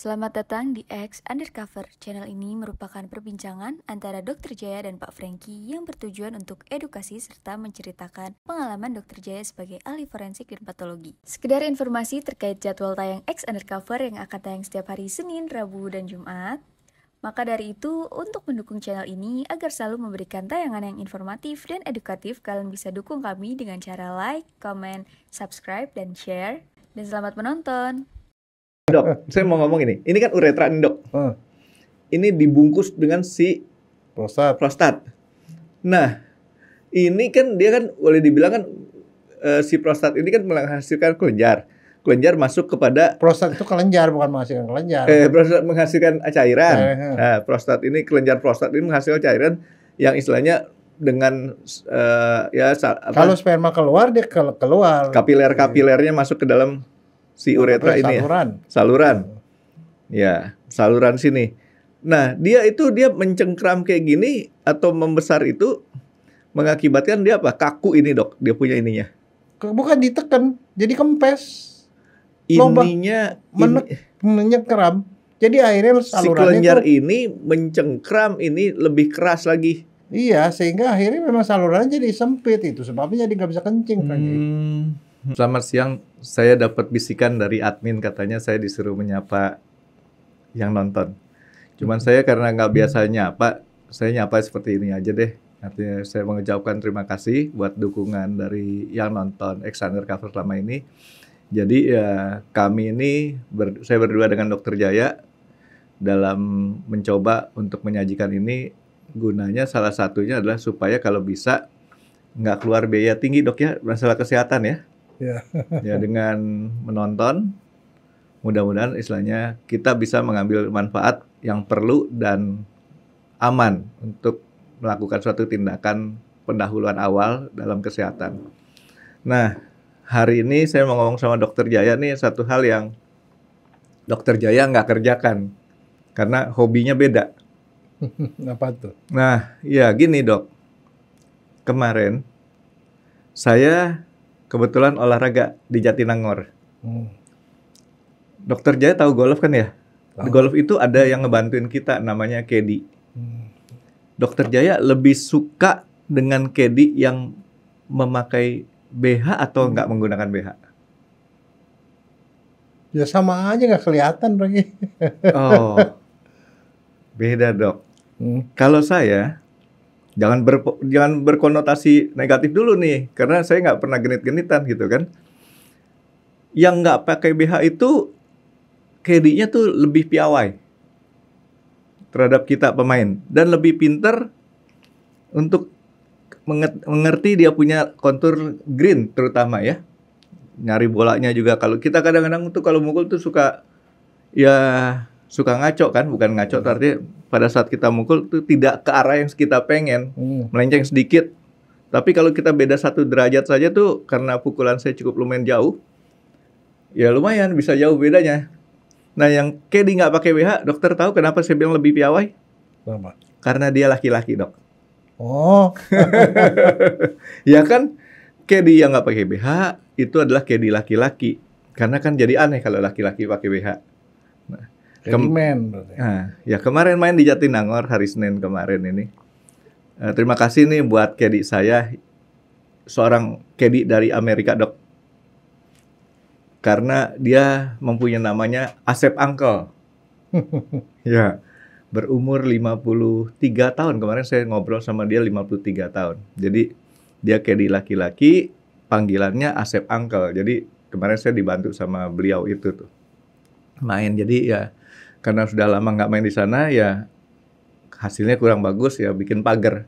Selamat datang di X Undercover. Channel ini merupakan perbincangan antara Dr. Jaya dan Pak Franky yang bertujuan untuk edukasi serta menceritakan pengalaman Dr. Jaya sebagai ahli forensik dan patologi. Sekedar informasi terkait jadwal tayang X Undercover yang akan tayang setiap hari Senin, Rabu, dan Jumat. Maka dari itu, untuk mendukung channel ini agar selalu memberikan tayangan yang informatif dan edukatif, kalian bisa dukung kami dengan cara like, comment, subscribe, dan share. Dan selamat menonton! Dok, saya mau ngomong ini kan uretra nih dok. Ini dibungkus dengan si prostat. Nah, ini kan dia kan boleh dibilang kan si prostat ini kan menghasilkan kelenjar. Kelenjar masuk kepada prostat itu kelenjar, bukan menghasilkan kelenjar. Prostat menghasilkan cairan. Nah, prostat ini kelenjar prostat ini menghasilkan cairan yang istilahnya dengan kalau sperma keluar dia keluar. Kapilernya masuk ke dalam si uretra ini saluran. Ya, saluran sini. Nah, dia mencengkram kayak gini atau membesar itu mengakibatkan dia apa? Kaku ini, Dok. Dia punya ininya. Bukan ditekan, jadi kempes. Ininya menyengkeram. Jadi akhirnya salurannya si kelenjar ini mencengkram ini lebih keras lagi. Iya, sehingga akhirnya memang salurannya jadi sempit, itu sebabnya jadi nggak bisa kencing. Selamat siang, saya dapat bisikan dari admin katanya saya disuruh menyapa yang nonton. Cuman saya karena nggak biasa nyapa, saya nyapa seperti ini aja deh. Artinya saya mengucapkan terima kasih buat dukungan dari yang nonton X Undercover selama ini. Jadi ya kami ini, saya berdua dengan Dr. Jaya dalam mencoba untuk menyajikan ini, gunanya salah satunya adalah supaya kalau bisa nggak keluar biaya tinggi dok ya, masalah kesehatan ya. Ya dengan menonton, mudah-mudahan istilahnya kita bisa mengambil manfaat yang perlu dan aman untuk melakukan suatu tindakan pendahuluan awal dalam kesehatan. Nah, hari ini saya mau ngomong sama Dr. Jaya nih satu hal yang Dr. Jaya nggak kerjakan karena hobinya beda. Apa tuh? Nah, ya gini dok, kemarin saya kebetulan olahraga di Jatinangor. Dokter Jaya tahu golf kan ya? Di golf itu ada yang ngebantuin kita namanya caddy. Dokter Jaya lebih suka dengan caddy yang memakai BH atau nggak menggunakan BH? Ya sama aja, nggak kelihatan lagi. Oh, beda dok. Kalau saya jangan berkonotasi negatif dulu nih, karena saya nggak pernah genit-genitan gitu kan. Yang nggak pakai BH itu caddy-nya tuh lebih piawai terhadap kita pemain dan lebih pinter untuk mengerti dia punya kontur green terutama ya. Nyari bolanya juga. Kalau kita kadang-kadang tuh kalau mukul tuh suka ngaco kan, bukan ngaco artinya pada saat kita mukul tuh tidak ke arah yang kita pengen, melenceng sedikit. Tapi kalau kita beda 1 derajat saja tuh karena pukulan saya cukup lumayan jauh, ya lumayan bisa jauh bedanya. Nah yang caddy nggak pakai BH, dokter tahu kenapa saya bilang lebih piawai? Kenapa? Karena dia laki-laki dok. Oh, ya kan caddy yang nggak pakai BH itu adalah caddy laki-laki. Karena kan jadi aneh kalau laki-laki pakai BH. Nah, ya kemarin main di Jatinangor hari Senin kemarin ini. Terima kasih nih buat caddy saya, seorang caddy dari Amerika dok. Karena dia mempunyai namanya Asep Uncle. Ya, berumur 53 tahun. Kemarin saya ngobrol sama dia 53 tahun. Jadi dia caddy laki-laki, panggilannya Asep Uncle. Jadi kemarin saya dibantu sama beliau itu tuh. Main, jadi ya karena sudah lama nggak main di sana ya hasilnya kurang bagus ya bikin pagar.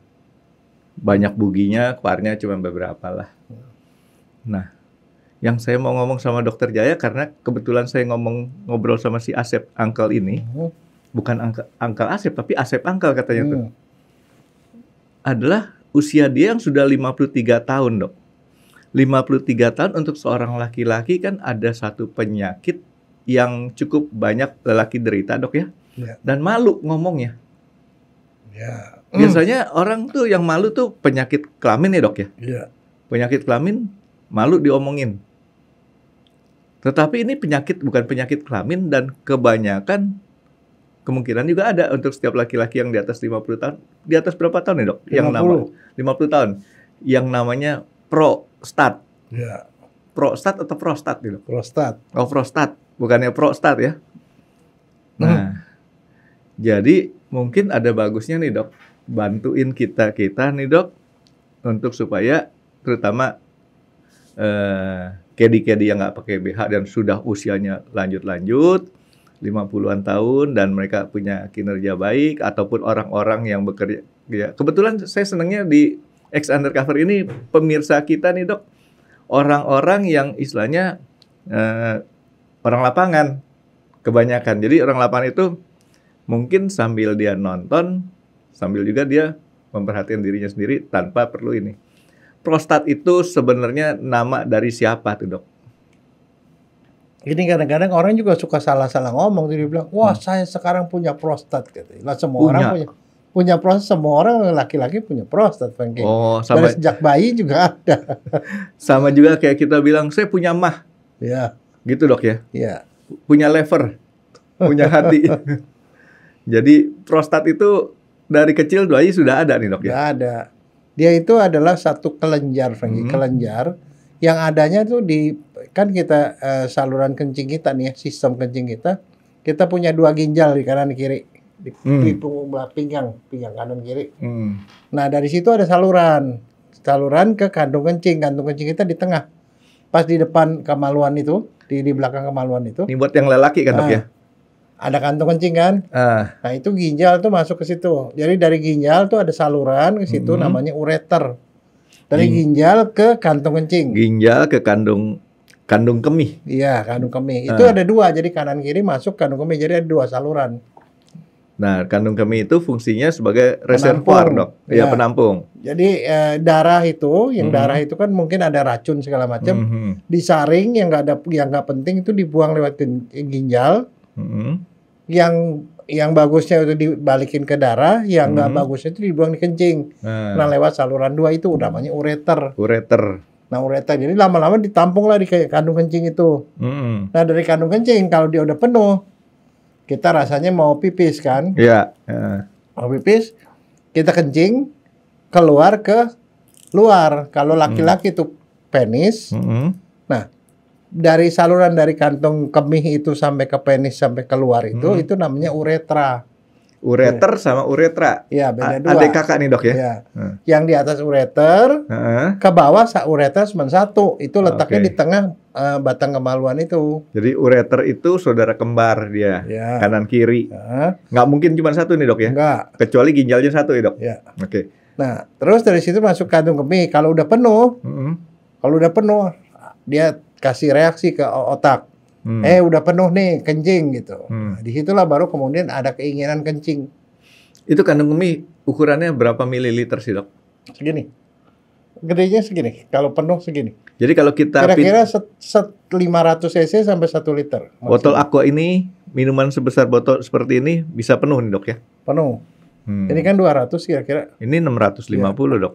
Banyak buginya, keluarnya cuma beberapa lah. Nah, yang saya mau ngomong sama Dokter Jaya karena kebetulan saya ngobrol sama si Asep Uncle ini, bukan Uncle Asep tapi Asep Uncle katanya tuh. Adalah usia dia yang sudah 53 tahun, Dok. 53 tahun untuk seorang laki-laki kan ada satu penyakit yang cukup banyak lelaki derita dok ya, dan malu ngomongnya. Biasanya orang tuh yang malu tuh penyakit kelamin ya dok ya. Penyakit kelamin malu diomongin. Tetapi ini penyakit bukan penyakit kelamin dan kebanyakan kemungkinan juga ada untuk setiap laki-laki yang di atas 50 tahun. Di atas berapa tahun nih, Dok? Yang 50 tahun. Yang namanya prostat. Ya. Prostat atau prostat nih, Dok? Prostat. Oh, prostat. Bukannya prostat ya. Nah, jadi mungkin ada bagusnya nih, Dok. Bantuin kita nih, Dok, untuk supaya terutama kedi-kedi yang nggak pakai BH dan sudah usianya lanjut-lanjut 50-an tahun dan mereka punya kinerja baik ataupun orang-orang yang bekerja ya. Kebetulan saya senangnya di X Undercover ini pemirsa kita nih, Dok, orang-orang yang istilahnya orang lapangan kebanyakan. Jadi orang lapangan itu mungkin sambil dia nonton sambil juga dia memperhatikan dirinya sendiri tanpa perlu ini. Prostat itu sebenarnya nama dari siapa tuh, Dok? Ini kadang-kadang orang juga suka salah-salah ngomong. Dia bilang, wah saya sekarang punya prostat. Gitu. Lah semua orang punya prostat. Semua orang laki-laki punya prostat. Oh, sama. Dari sejak bayi juga ada. Sama juga kayak kita bilang, saya punya mah. Ya. Gitu, Dok ya? Iya. Punya lever. Punya hati. Jadi prostat itu dari kecil bayi sudah ada nih, Dok ya? Sudah ada. Dia itu adalah satu kelenjar, Franky. Kelenjar yang adanya tuh di kan kita saluran kencing kita nih ya, sistem kencing kita punya 2 ginjal di kanan kiri di punggung belah pinggang kanan kiri. Nah dari situ ada saluran ke kandung kencing kita di tengah, pas di depan kemaluan itu, di belakang kemaluan itu. Ini buat yang lelaki kan, Dok ya? Ada kantong kencing kan? Nah itu ginjal tuh masuk ke situ. Jadi dari ginjal tuh ada saluran ke situ namanya ureter. Dari ginjal ke kantong kencing. Ginjal ke kandung kemih. Iya, kandung kemih. Itu ada 2, jadi kanan kiri masuk kandung kemih. Jadi ada 2 saluran. Nah, kandung kemih itu fungsinya sebagai reservoir, Dok. Ya, penampung. Jadi darah itu, darah itu kan mungkin ada racun segala macam. Disaring yang nggak penting itu dibuang lewat ginjal. Yang bagusnya itu dibalikin ke darah, yang nggak bagusnya itu dibuang di kencing. Nah lewat saluran 2 itu namanya ureter. Nah ureter jadi lama-lama ditampung lah di kandung kencing itu. Nah dari kandung kencing kalau dia udah penuh, kita rasanya mau pipis kan? Iya. Mau pipis, kita kencing keluar ke luar. Kalau laki-laki itu penis. Nah dari saluran dari kantong kemih itu sampai ke penis sampai keluar itu namanya uretra. Ureter sama uretra. Iya, beda 2. Adik kakak nih, Dok ya. Ya. Yang di atas ureter, ke bawah ureter cuma 1. Itu letaknya di tengah batang kemaluan itu. Jadi ureter itu saudara kembar dia, kanan kiri. Nggak mungkin cuma 1 nih, Dok ya. Enggak. Kecuali ginjalnya 1 ya, Dok. Ya. Oke. Nah, terus dari situ masuk kantong kemih. Kalau udah penuh, dia kasih reaksi ke otak. Udah penuh nih kencing gitu. Nah, disitulah baru kemudian ada keinginan kencing. Itu kandung kemih ukurannya berapa mililiter sih, Dok? Segini. Gedenya segini. Kalau penuh segini. Jadi kalau kita kira-kira 500 cc sampai 1 liter. Botol aqua ini, minuman sebesar botol seperti ini bisa penuh nih, Dok ya? Penuh. Ini kan 200 kira-kira. Ini 650, Dok.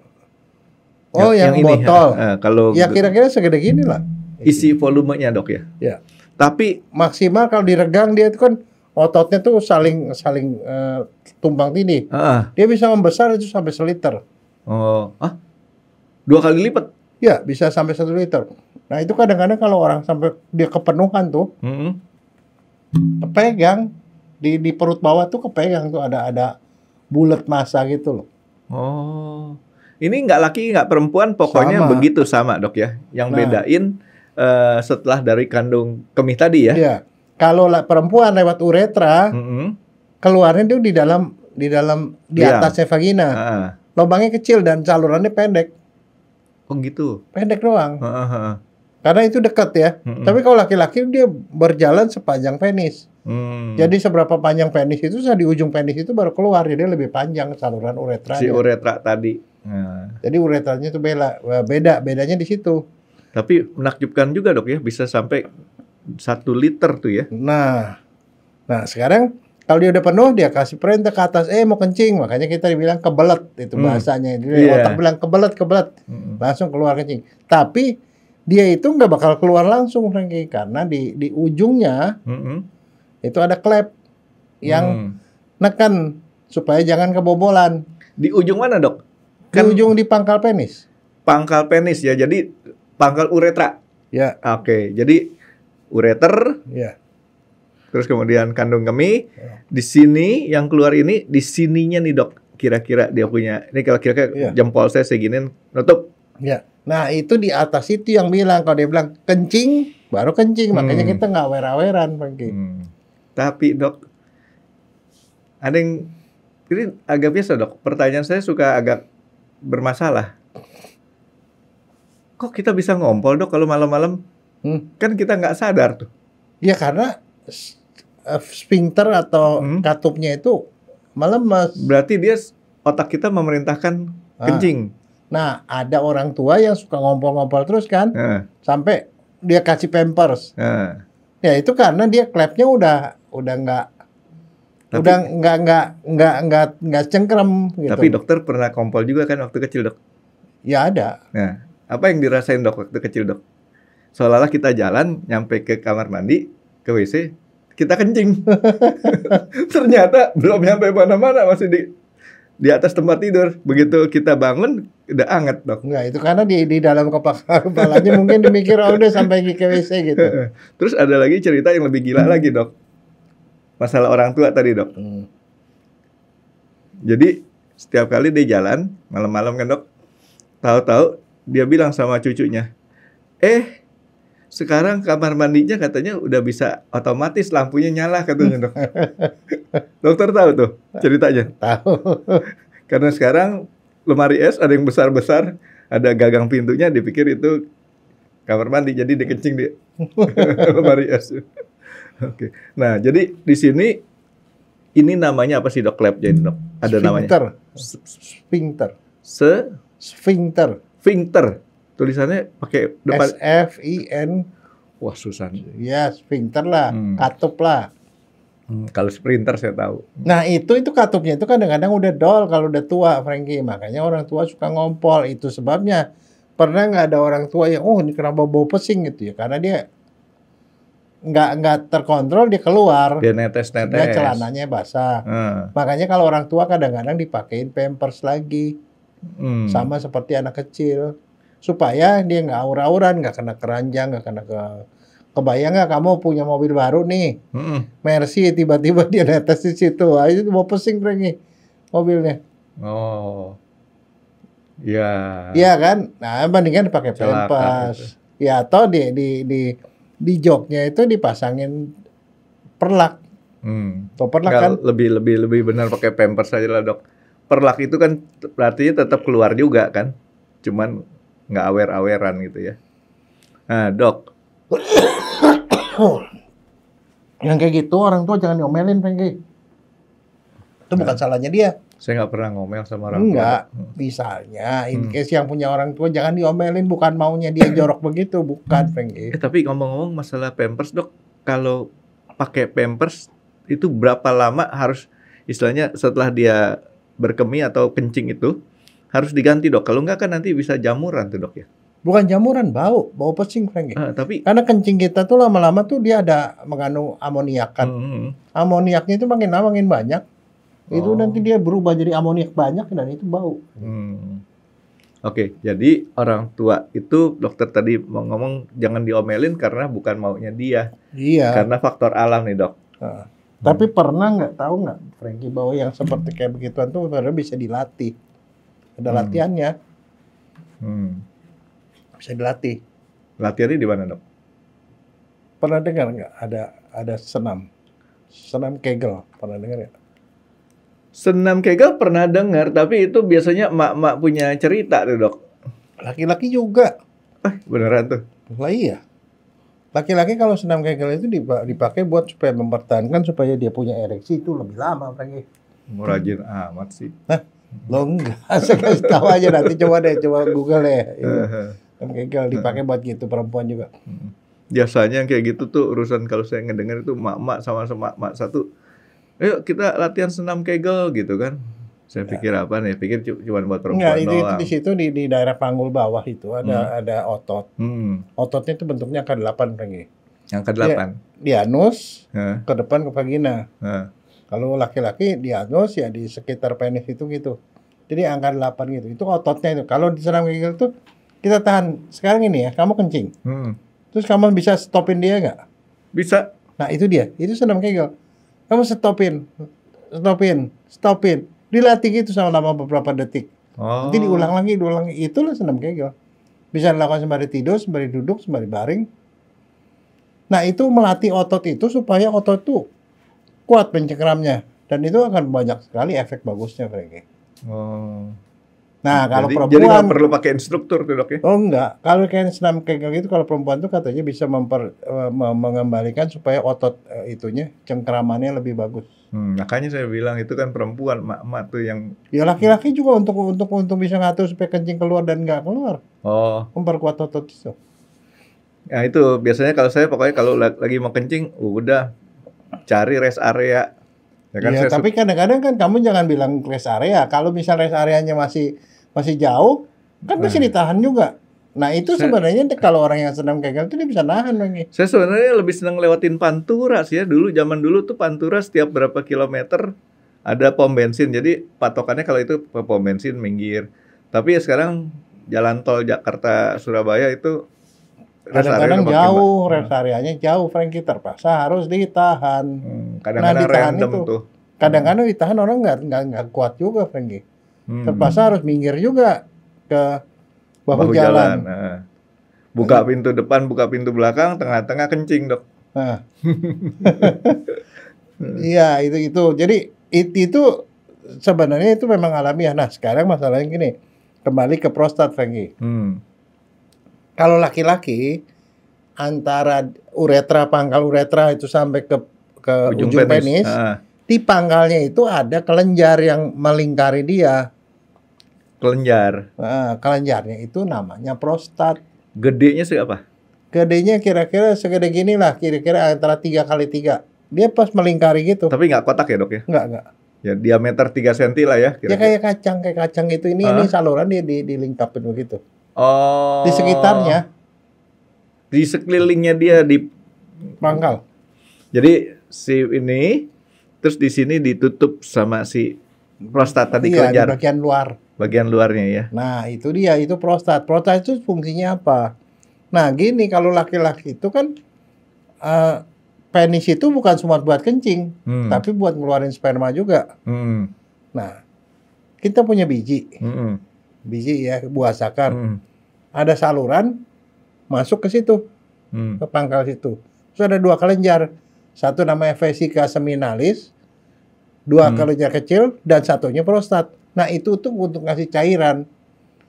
Oh, yang botol. Kalau ya kira-kira segede gini lah. Isi volumenya, Dok ya. Ya. Tapi maksimal kalau diregang dia itu kan ototnya tuh saling tumpang tindih. Dia bisa membesar itu sampai 1 liter. 2 kali lipat. Ya, bisa sampai 1 liter. Nah, itu kadang-kadang kalau orang sampai dia kepenuhan tuh, kepegang di perut bawah tuh kepegang tuh ada bulat massa gitu loh. Ini nggak laki nggak perempuan, pokoknya begitu sama, Dok ya. Yang bedain setelah dari kandung kemih tadi ya. Iya. Kalau perempuan lewat uretra, keluarnya itu di atasnya vagina. Lubangnya kecil dan salurannya pendek. Oh gitu. Pendek doang. Karena itu dekat ya. Tapi kalau laki-laki dia berjalan sepanjang penis. Jadi seberapa panjang penis itu, di ujung penis itu baru keluar. Jadi lebih panjang saluran uretra. Si uretra tadi. Jadi uretranya itu bedanya di situ. Tapi menakjubkan juga, Dok ya, bisa sampai 1 liter tuh ya. Nah sekarang kalau dia udah penuh, dia kasih perintah ke atas, mau kencing. Makanya kita dibilang kebelet, itu bahasanya. Jadi otak bilang kebelet, langsung keluar kencing. Tapi dia itu nggak bakal keluar langsung, Frankie, karena di ujungnya itu ada klep yang neken supaya jangan kebobolan. Di ujung mana, Dok? Di ujung di pangkal penis. Pangkal penis ya, jadi pangkal uretra. Ya. Oke, jadi ureter. Ya. Terus kemudian kandung kemih. Di sini yang keluar ini, di sininya nih, Dok. Kira-kira dia punya, ini kalau kira-kira jempol saya seginin, nutup. Ya. Nah, itu di atas itu yang bilang, kalau dia bilang kencing, baru kencing. Makanya kita nggak awer-aweran, Frankie. Tapi, Dok, ada yang, ini agak biasa, Dok. Pertanyaan saya suka agak bermasalah. Kok kita bisa ngompol, Dok, kalau malam-malam? Kan kita nggak sadar tuh. Ya, karena sphincter atau katupnya itu melemes. Berarti dia, otak kita memerintahkan kencing. Nah, ada orang tua yang suka ngompol-ngompol terus kan, sampai dia kasih pampers. Ya itu karena dia klepnya udah nggak cengkrem gitu. Tapi dokter pernah kompol juga kan waktu kecil, Dok? Ya ada. Nah, apa yang dirasain, Dok, waktu kecil, Dok? Seolah-olah kita jalan nyampe ke kamar mandi, ke WC, kita kencing. Ternyata belum nyampe mana-mana, masih di atas tempat tidur. Begitu kita bangun, udah anget, Dok. Enggak, itu karena di dalam kepalanya mungkin dimikir, oh udah sampai ke WC gitu. Terus ada lagi cerita yang lebih gila lagi, Dok. Masalah orang tua tadi, Dok. Jadi setiap kali dia jalan malam-malam kan, Dok, tahu-tahu dia bilang sama cucunya, sekarang kamar mandinya katanya udah bisa otomatis lampunya nyala katanya, Dok. Dokter tahu tuh ceritanya? Tahu. Karena sekarang lemari es ada yang besar-besar, ada gagang pintunya, dipikir itu kamar mandi, jadi dikencing di lemari es. Oke. Nah, jadi di sini ini namanya apa sih, Dok? Klep jadi, Dok? Ada namanya. Sphincter. Sphincter. Sphincter. Tulisannya pakai depan S-F-I-N. Wah, susah. Ya, sphincter lah, katup lah. Kalau sprinter saya tahu. Nah, itu katupnya itu kadang-kadang udah dol kalau udah tua, Frankie. Makanya orang tua suka ngompol. Itu sebabnya. Pernah nggak ada orang tua yang, ini kenapa bau pesing gitu ya? Karena dia nggak terkontrol, dia keluar. Dia netes-netes. Dia celananya basah. Makanya kalau orang tua kadang-kadang dipakein pampers lagi. Sama seperti anak kecil. Supaya dia nggak aur-auran, nggak kena keranjang, nggak kena kebayang nggak kamu punya mobil baru nih, Mercy, tiba-tiba dia netes di situ, itu mau pesing Frankie mobilnya. Oh, ya. Iya kan? Nah, mendingan pakai pampers. Ya, atau di joknya itu dipasangin perlak. Atau perlak kan? Lebih benar pakai pampers aja lah, Dok. Perlak itu kan berarti tetap keluar juga kan, cuman nggak awer-aweran gitu ya. Nah, Dok. Yang kayak gitu orang tua jangan diomelin, Frankie. Itu bukan salahnya dia. Saya nggak pernah ngomel sama orang tua. Enggak. Misalnya, in case yang punya orang tua jangan diomelin, bukan maunya dia jorok begitu, bukan, Frankie. Tapi ngomong-ngomong masalah pampers, Dok. Kalau pakai pampers itu berapa lama harus, istilahnya setelah dia berkemih atau kencing itu harus diganti, Dok? Kalau enggak kan nanti bisa jamuran tuh, Dok, ya? Bukan jamuran, bau pesing, Frankie. Tapi karena kencing kita tuh lama-lama tuh dia ada mengandung amoniak kan. Amoniaknya itu makin lama makin banyak. Itu nanti dia berubah jadi amoniak banyak dan itu bau. Oke, jadi orang tua itu dokter tadi mau ngomong jangan diomelin karena bukan maunya dia. Iya. Karena faktor alam nih, Dok. Tapi pernah tahu nggak, Frankie, bahwa yang seperti kayak begituan tuh sebenarnya bisa dilatih. Ada latihannya. Bisa dilatih. Latihannya di mana, Dok? Pernah dengar nggak ada senam Kegel? Pernah dengar nggak? Senam Kegel pernah dengar, tapi itu biasanya emak-emak punya cerita tuh, Dok. Laki-laki juga. Beneran tuh? Lah iya. Laki-laki kalau senam Kegel itu dipakai buat supaya mempertahankan supaya dia punya ereksi itu lebih lama, Frankie. Rajin amat sih. Lo enggak, saya kasih tahu aja nanti coba Google deh. Senam Kegel dipakai buat gitu perempuan juga. Biasanya yang kayak gitu tuh urusan kalau saya ngedengar itu emak-emak sama emak satu. Ayo kita latihan senam Kegel gitu kan. Saya pikir apa nih? Pikir cuma buat Enggak, perempuan itu doang. di situ di daerah panggul bawah itu ada otot. Ototnya itu bentuknya angka 8 lagi. Angka 8. Di anus, Hah? ke depan ke vagina. Hah. Kalau laki-laki di anus ya di sekitar penis itu gitu. Jadi angka 8 gitu. Itu ototnya itu. Kalau diserang kegel itu kita tahan. Sekarang ini ya, kamu kencing. Terus kamu bisa stopin dia nggak? Bisa. Nah itu dia, itu senam kegel. Kamu stopin. Dilatih gitu selama beberapa detik. Oh. Nanti diulang lagi. Itulah senam kegel. Bisa dilakukan sembari tidur, sembari duduk, sembari baring. Nah itu melatih otot itu supaya otot itu kuat pencengkeramnya. Dan itu akan banyak sekali efek bagusnya, Frankie. Oh. Nah kalau Jadi perempuan, nggak perlu pakai instruktur tuh dok ya? oh enggak, kalau kayak senam kegel itu kalau perempuan tuh katanya bisa mengembalikan supaya otot itunya cengkeramannya lebih bagus. Makanya saya bilang itu kan perempuan, mak tuh yang. Ya laki-laki juga untuk bisa ngatur supaya kencing keluar dan nggak keluar, Oh. memperkuat otot itu. Nah itu biasanya kalau saya pokoknya kalau lagi mau kencing, udah cari rest area. Ya kan, Ya, tapi kadang-kadang kan kamu jangan bilang rest area. Kalau misal rest areanya masih jauh, kan bisa ditahan juga. Nah itu sebenarnya kalau orang yang senam kegel itu dia bisa nahan lagi. Saya sebenarnya lebih senang lewatin Pantura sih ya. Zaman dulu tuh Pantura setiap berapa kilometer ada pom bensin. Jadi patokannya kalau itu pom bensin minggir. Tapi ya sekarang jalan tol Jakarta Surabaya itu kadang-kadang jauh, rest areanya jauh, Frankie, terpaksa harus ditahan. Kadang-kadang ditahan random itu. tuh. Kadang-kadang ditahan orang nggak kuat juga, Frankie. Terpaksa harus minggir juga ke bahu jalan. Nah. Buka pintu depan, buka pintu belakang, tengah-tengah kencing dok. Nah. Iya itu. Jadi itu sebenarnya itu memang alamiah. Nah sekarang masalahnya gini, kembali ke prostat, Frankie. Kalau laki-laki antara pangkal uretra itu sampai ke ujung penis, di pangkalnya itu ada kelenjar yang melingkari dia. Kelenjar. Nah, kelenjarnya itu namanya prostat. Gedenya sih apa? Gedenya kira-kira segede gini lah, kira-kira antara 3x3. Dia pas melingkari gitu. Tapi nggak kotak ya dok ya? Nggak. Ya diameter 3 cm lah ya. Ya kayak kacang itu. Ini saluran dia dilingkapin begitu. Oh. Di sekitarnya. Di sekelilingnya dia di pangkal. Jadi si ini terus di sini ditutup sama si prostat tadi, iya, kelenjar. Di bagian luar. Bagian luarnya ya. Nah, itu dia, itu prostat. Prostat itu fungsinya apa? Nah, gini, kalau laki-laki itu kan penis itu bukan cuma buat kencing, tapi buat ngeluarin sperma juga. Nah, kita punya biji. Biji ya, buah sakar. Ada saluran masuk ke situ, ke pangkal situ. Terus ada 2 kelenjar. Satu namanya vesica seminalis, 2 kelenjar kecil, dan satunya prostat. Nah itu tuh untuk ngasih cairan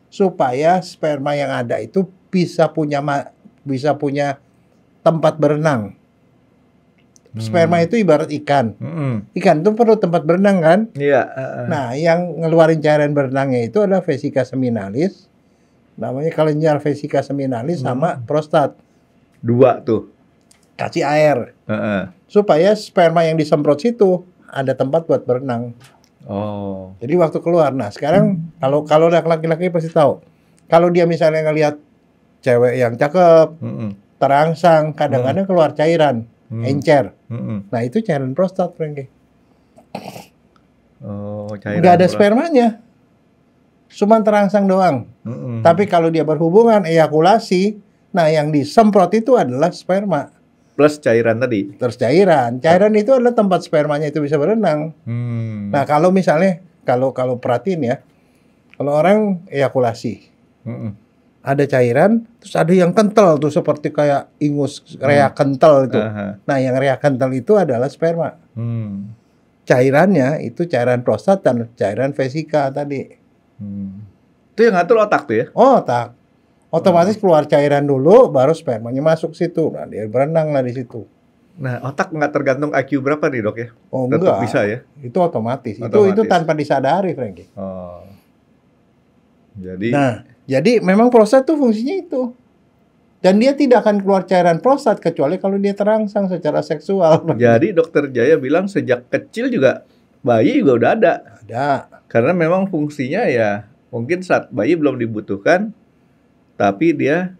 supaya sperma yang ada itu bisa punya tempat berenang. Sperma itu ibarat ikan. Ikan itu perlu tempat berenang kan? Iya. Nah yang ngeluarin cairan berenangnya itu adalah vesica seminalis, namanya kelenjar vesica seminalis sama prostat. 2 tuh. Kasih air supaya sperma yang disemprot situ ada tempat buat berenang. Oh. Jadi waktu keluar. Nah sekarang kalau laki-laki pasti tahu. Kalau dia misalnya ngelihat cewek yang cakep, terangsang, kadang-kadang keluar cairan, encer. Nah itu cairan prostat, Frankie. Oh, cairan. Nggak ada spermanya, cuma terangsang doang. Tapi kalau dia berhubungan, ejakulasi, nah yang disemprot itu adalah sperma. Plus cairan tadi. Terus cairan itu adalah tempat spermanya itu bisa berenang. Nah kalau misalnya kalau perhatiin ya, kalau orang ejakulasi, ada cairan, terus ada yang kental tuh seperti kayak ingus rea kental itu. Nah yang rea kental itu adalah sperma. Cairannya itu cairan prostat dan cairan vesika tadi. Itu yang ngatur otak tuh ya? Otak. Otomatis keluar cairan dulu, baru spermanya masuk situ. Nah, dia berenang lah di situ. Nah, otak nggak tergantung IQ berapa nih dok ya? Oh tetap enggak. bisa ya? Itu otomatis. Itu tanpa disadari, Frankie. Oh. Jadi. Nah, jadi memang prostat tuh fungsinya itu. Dan dia tidak akan keluar cairan prostat kecuali kalau dia terangsang secara seksual. Jadi dokter Jaya bilang sejak kecil juga bayi juga udah ada. Ada. Karena memang fungsinya ya mungkin saat bayi belum dibutuhkan, tapi dia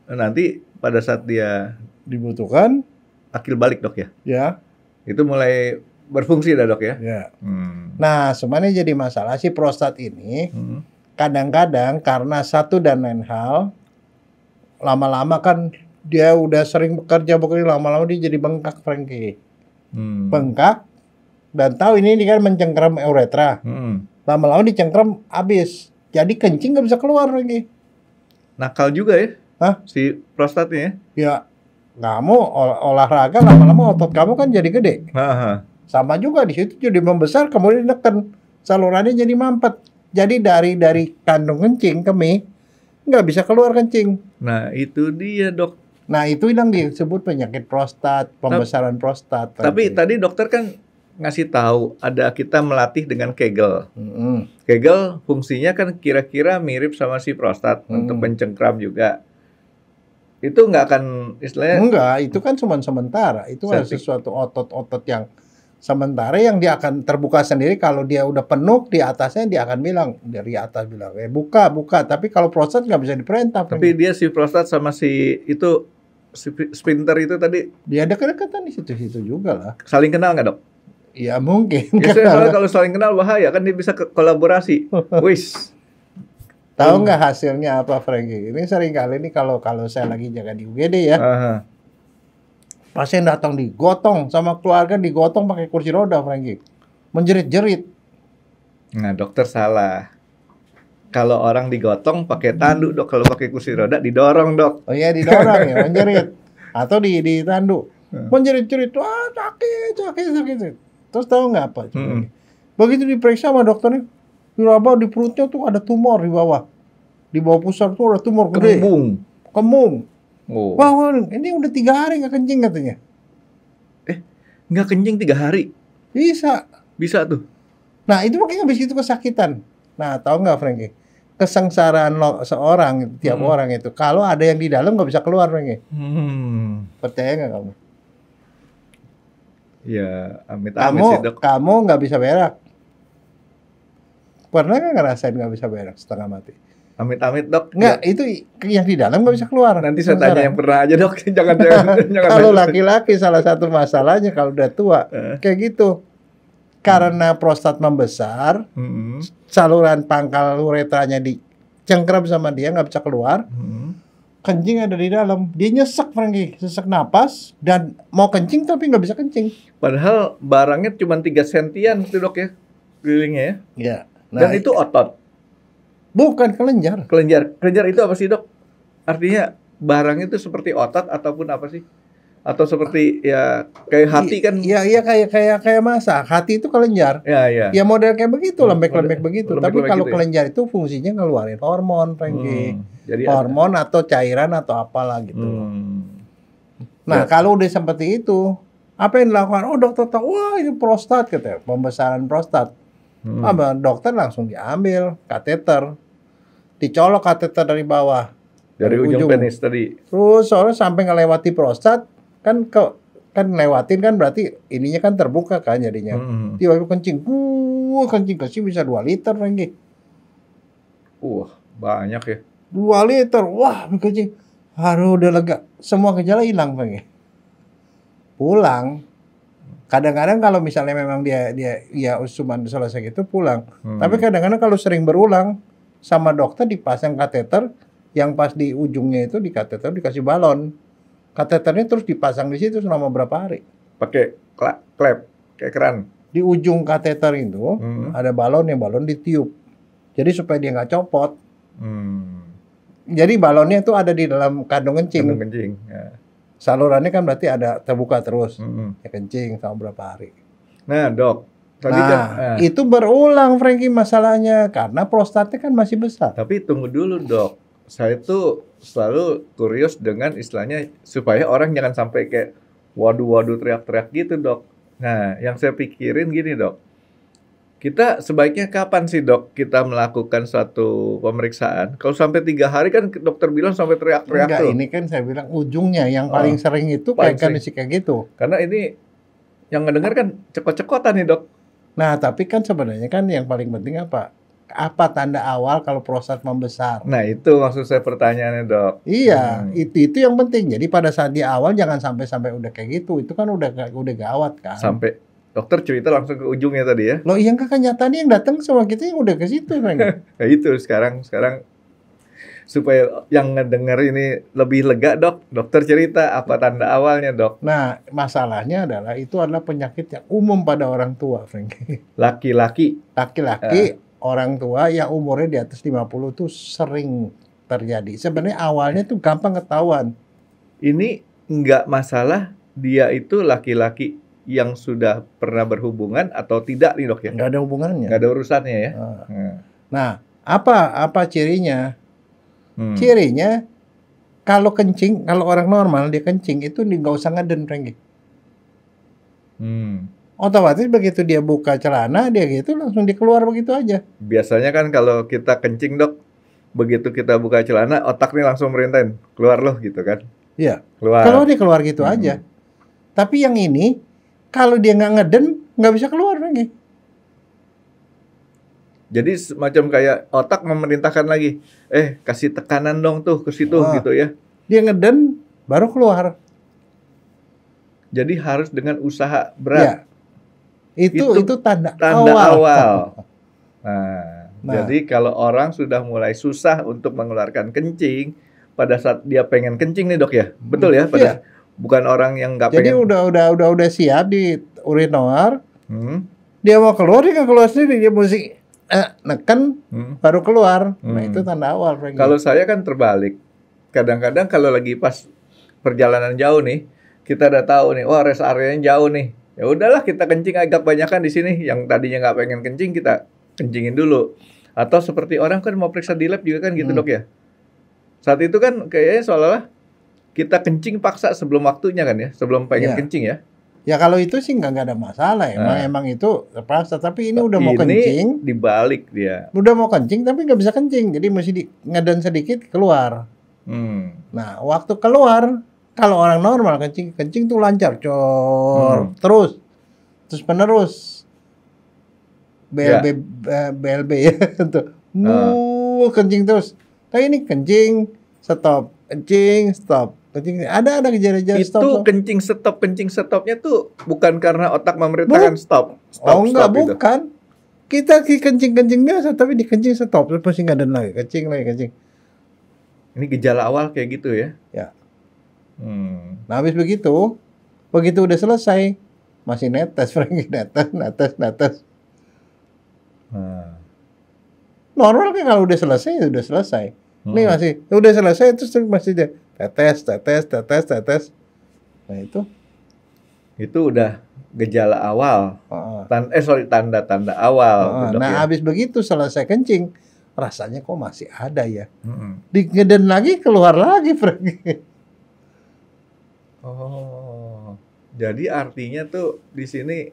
nanti pada saat dia Dibutuhkan, akil balik dok ya, ya. itu mulai berfungsi dah dok ya. Ya. Nah, sebenarnya jadi masalah si prostat ini kadang-kadang karena satu dan lain hal, lama-lama kan dia udah sering bekerja lama-lama dia jadi bengkak, Frankie. Bengkak dan tahu ini kan mencengkeram uretra. Lama-lama dicengkeram habis. Jadi kencing nggak bisa keluar lagi. Nakal juga ya. Hah? Si prostatnya Ya, kamu olahraga lama-lama otot kamu kan jadi gede. ya. Sama juga di situ jadi membesar, kemudian neken salurannya jadi mampet. Jadi dari kandung kencing kemih nggak bisa keluar kencing. Nah itu dia dok. Nah itu yang disebut penyakit prostat, pembesaran prostat. Tapi tadi dokter kan ngasih tahu ada kita melatih dengan Kegel. Mm-mm. Kegel fungsinya kan kira-kira mirip sama si prostat untuk mencengkram juga. Itu nggak akan istilahnya. Enggak, itu kan cuma sementara. Itu ada sesuatu otot-otot yang sementara yang dia akan terbuka sendiri. Kalau dia udah penuh di atasnya dia akan bilang dari atas bilang buka. Tapi kalau prostat nggak bisa diperintah. Tapi dia si prostat sama si itu si sphincter itu tadi dia dekat-dekatan di situ juga lah. saling kenal nggak dok? Ya mungkin. Biasanya kalau saling kenal bahaya kan dia bisa kolaborasi. Wis. Tahu nggak hasilnya apa, Frankie? Ini sering kali nih kalau saya lagi jaga di UGD ya. Pasien datang digotong sama keluarga, digotong pakai kursi roda, Frankie. Menjerit-jerit. Nah, dokter salah. Kalau orang digotong pakai tanduk, dok. Kalau pakai kursi roda didorong, dok. Oh iya, didorong ya, menjerit. Atau ditanduk. Menjerit-jerit, wah sakit. Terus tahu nggak apa? Begitu diperiksa sama dokternya, di perutnya tuh ada tumor di bawah. Di bawah pusar tuh ada tumor gede. Kembung. Oh. Wah, ini udah 3 hari nggak kencing katanya. Nggak kencing 3 hari? Bisa tuh. Nah itu makanya habis itu kesakitan. Nah tahu nggak, Frankie? Kesengsaraan seorang, tiap orang itu. Kalau ada yang di dalam nggak bisa keluar, Frankie. Percaya nggak kamu? Ya, amit-amit sih, dok. Kamu nggak bisa berak. Pernah nggak ngerasain nggak bisa berak setengah mati? Amit-amit, dok. Nggak, itu yang di dalam nggak bisa keluar. Nanti saya tanya yang pernah aja, dok. jangan. Kalau laki-laki salah satu masalahnya kalau udah tua kayak gitu. Karena prostat membesar, saluran pangkal uretranya dicengkram sama dia nggak bisa keluar. Kencing ada di dalam. Dia nyesek, Frankie, sesak napas dan mau kencing tapi nggak bisa kencing. Padahal barangnya cuma 3 sentian tuh, dok ya, kelilingnya ya. Ya. Dan itu otot. Bukan kelenjar. Kelenjar itu apa sih, dok? Artinya barang itu seperti otot ataupun apa sih? Atau seperti ya kayak hati kan? Iya kayak masa. Hati itu kelenjar. Iya. Ya model kayak begitu, lembek-lembek begitu. Tapi kalau gitu kelenjar itu fungsinya ngeluarin hormon, Frankie. Jadi hormon atau cairan atau apalah gitu. Nah, kalau udah seperti itu, apa yang dilakukan? Oh, dokter tahu, wah ini prostat katanya, pembesaran prostat. Dokter langsung diambil kateter, dicolok kateter dari bawah, dari ujung penis tadi. Terus soalnya sampai ngelewati prostat, kan lewatin kan berarti ininya kan terbuka kan jadinya. Tiba-tiba kencing, kencing bisa 2 liter lagi. Banyak ya. 2 liter, wah kencing. Aduh udah lega, semua gejala hilang lagi. Pulang. Kadang-kadang kalau misalnya memang dia ya cuma selesai gitu pulang. Tapi kadang-kadang kalau sering berulang sama dokter dipasang kateter yang pas di ujungnya itu di kateter dikasih balon. Kateternya terus dipasang di situ selama berapa hari? Pakai klep kayak keran. Di ujung kateter itu ada balon yang ditiup. Jadi supaya dia nggak copot. Jadi balonnya itu ada di dalam kandung kencing. Ya. Salurannya kan berarti ada terbuka terus. Ya kencing selama berapa hari. Nah, dok. Tadi itu berulang, Frankie, masalahnya karena prostatnya kan masih besar. Tapi tunggu dulu, dok. Saya tuh selalu kurios dengan istilahnya supaya orang jangan sampai kayak waduh teriak-teriak gitu, dok. Nah, yang saya pikirin gini, dok. Kita sebaiknya kapan sih, dok, kita melakukan suatu pemeriksaan? Kalau sampai 3 hari kan dokter bilang sampai teriak-teriak tuh. Ini kan saya bilang ujungnya yang paling sering itu kayak kondisi kayak gitu. Karena ini yang ngedengar kan cekot-cekotan nih, dok. Nah, tapi kan sebenarnya kan yang paling penting apa? Apa tanda awal kalau prostat membesar? Nah, itu maksud saya pertanyaannya, Dok. Iya, itu yang penting. Jadi pada saat di awal jangan sampai udah kayak gitu. Itu kan udah gawat kan. Sampai dokter cerita langsung ke ujungnya tadi ya. Loh, yang kenyataannya yang datang sama kita yang udah ke situ kan. Nah, itu sekarang supaya yang ngedenger ini lebih lega, Dok. Dokter cerita apa tanda awalnya, Dok. Nah, masalahnya adalah itu adalah penyakit yang umum pada orang tua, Frankie. Laki-laki. Laki-laki, orang tua yang umurnya di atas 50 tuh sering terjadi. Sebenarnya awalnya tuh gampang ketahuan. Ini nggak masalah dia itu laki-laki yang sudah pernah berhubungan atau tidak nih, Dok ya? Nggak ada hubungannya. Nggak ada urusannya ya? Nah, apa cirinya? Cirinya kalau kencing, kalau orang normal dia kencing itu nggak usah ngeden, Frankie. Otomatis begitu dia buka celana dia gitu langsung dikeluar begitu aja. Biasanya kan kalau kita kencing, Dok, begitu kita buka celana otak nih langsung merintahin, keluar loh gitu kan? Iya. Keluar. Kalau dia keluar gitu aja. Tapi yang ini kalau dia nggak ngeden nggak bisa keluar lagi. Jadi semacam kayak otak memerintahkan lagi, kasih tekanan dong tuh ke situ gitu ya. Dia ngeden baru keluar. Jadi harus dengan usaha berat. Ya. Itu tanda awal. Nah, jadi kalau orang sudah mulai susah untuk mengeluarkan kencing pada saat dia pengen kencing nih, Dok ya. Betul ya? Bukan orang yang nggak pengen. Jadi udah siap di urinoir. Dia mau keluar dia nggak keluar sendiri, dia mesti neken baru keluar. Nah, itu tanda awal. Kalau saya kan terbalik. Kadang-kadang kalau lagi pas perjalanan jauh nih, kita udah tahu nih, rest area-nya jauh nih. Ya udahlah kita kencing agak banyakan di sini. Yang tadinya nggak pengen kencing kita kencingin dulu. Atau seperti orang kan mau periksa di lab juga kan gitu, Dok ya. Saat itu kan kayaknya seolah-olah kita kencing paksa sebelum waktunya kan ya, sebelum pengen kencing ya. Ya kalau itu sih nggak ada masalah, emang itu terpaksa. Tapi ini udah mau kencing, dibalik dia. Udah mau kencing tapi nggak bisa kencing, jadi mesti ngeden sedikit keluar. Nah waktu keluar, kalau orang normal kencing tuh lancar, terus menerus. BLB ya, tuh, kencing terus. Tapi ini kencing stop, kencing ada gejala-gejala stop. Itu kencing stopnya tuh bukan karena otak memerintahkan stop. Enggak, bukan. Kita kencing biasa tapi dikencing stop terus pasti nggak ada lagi kencing. Ini gejala awal kayak gitu ya? Ya. Nah habis begitu udah selesai masih netes, Frankie, netes. Normal kan kalau udah selesai ya udah selesai. Ini masih udah selesai terus masih dia tetes. Nah itu udah gejala awal. Tanda-tanda awal. Nah habis begitu selesai kencing rasanya kok masih ada ya. Ngeden lagi keluar lagi, Frankie. Jadi artinya tuh di sini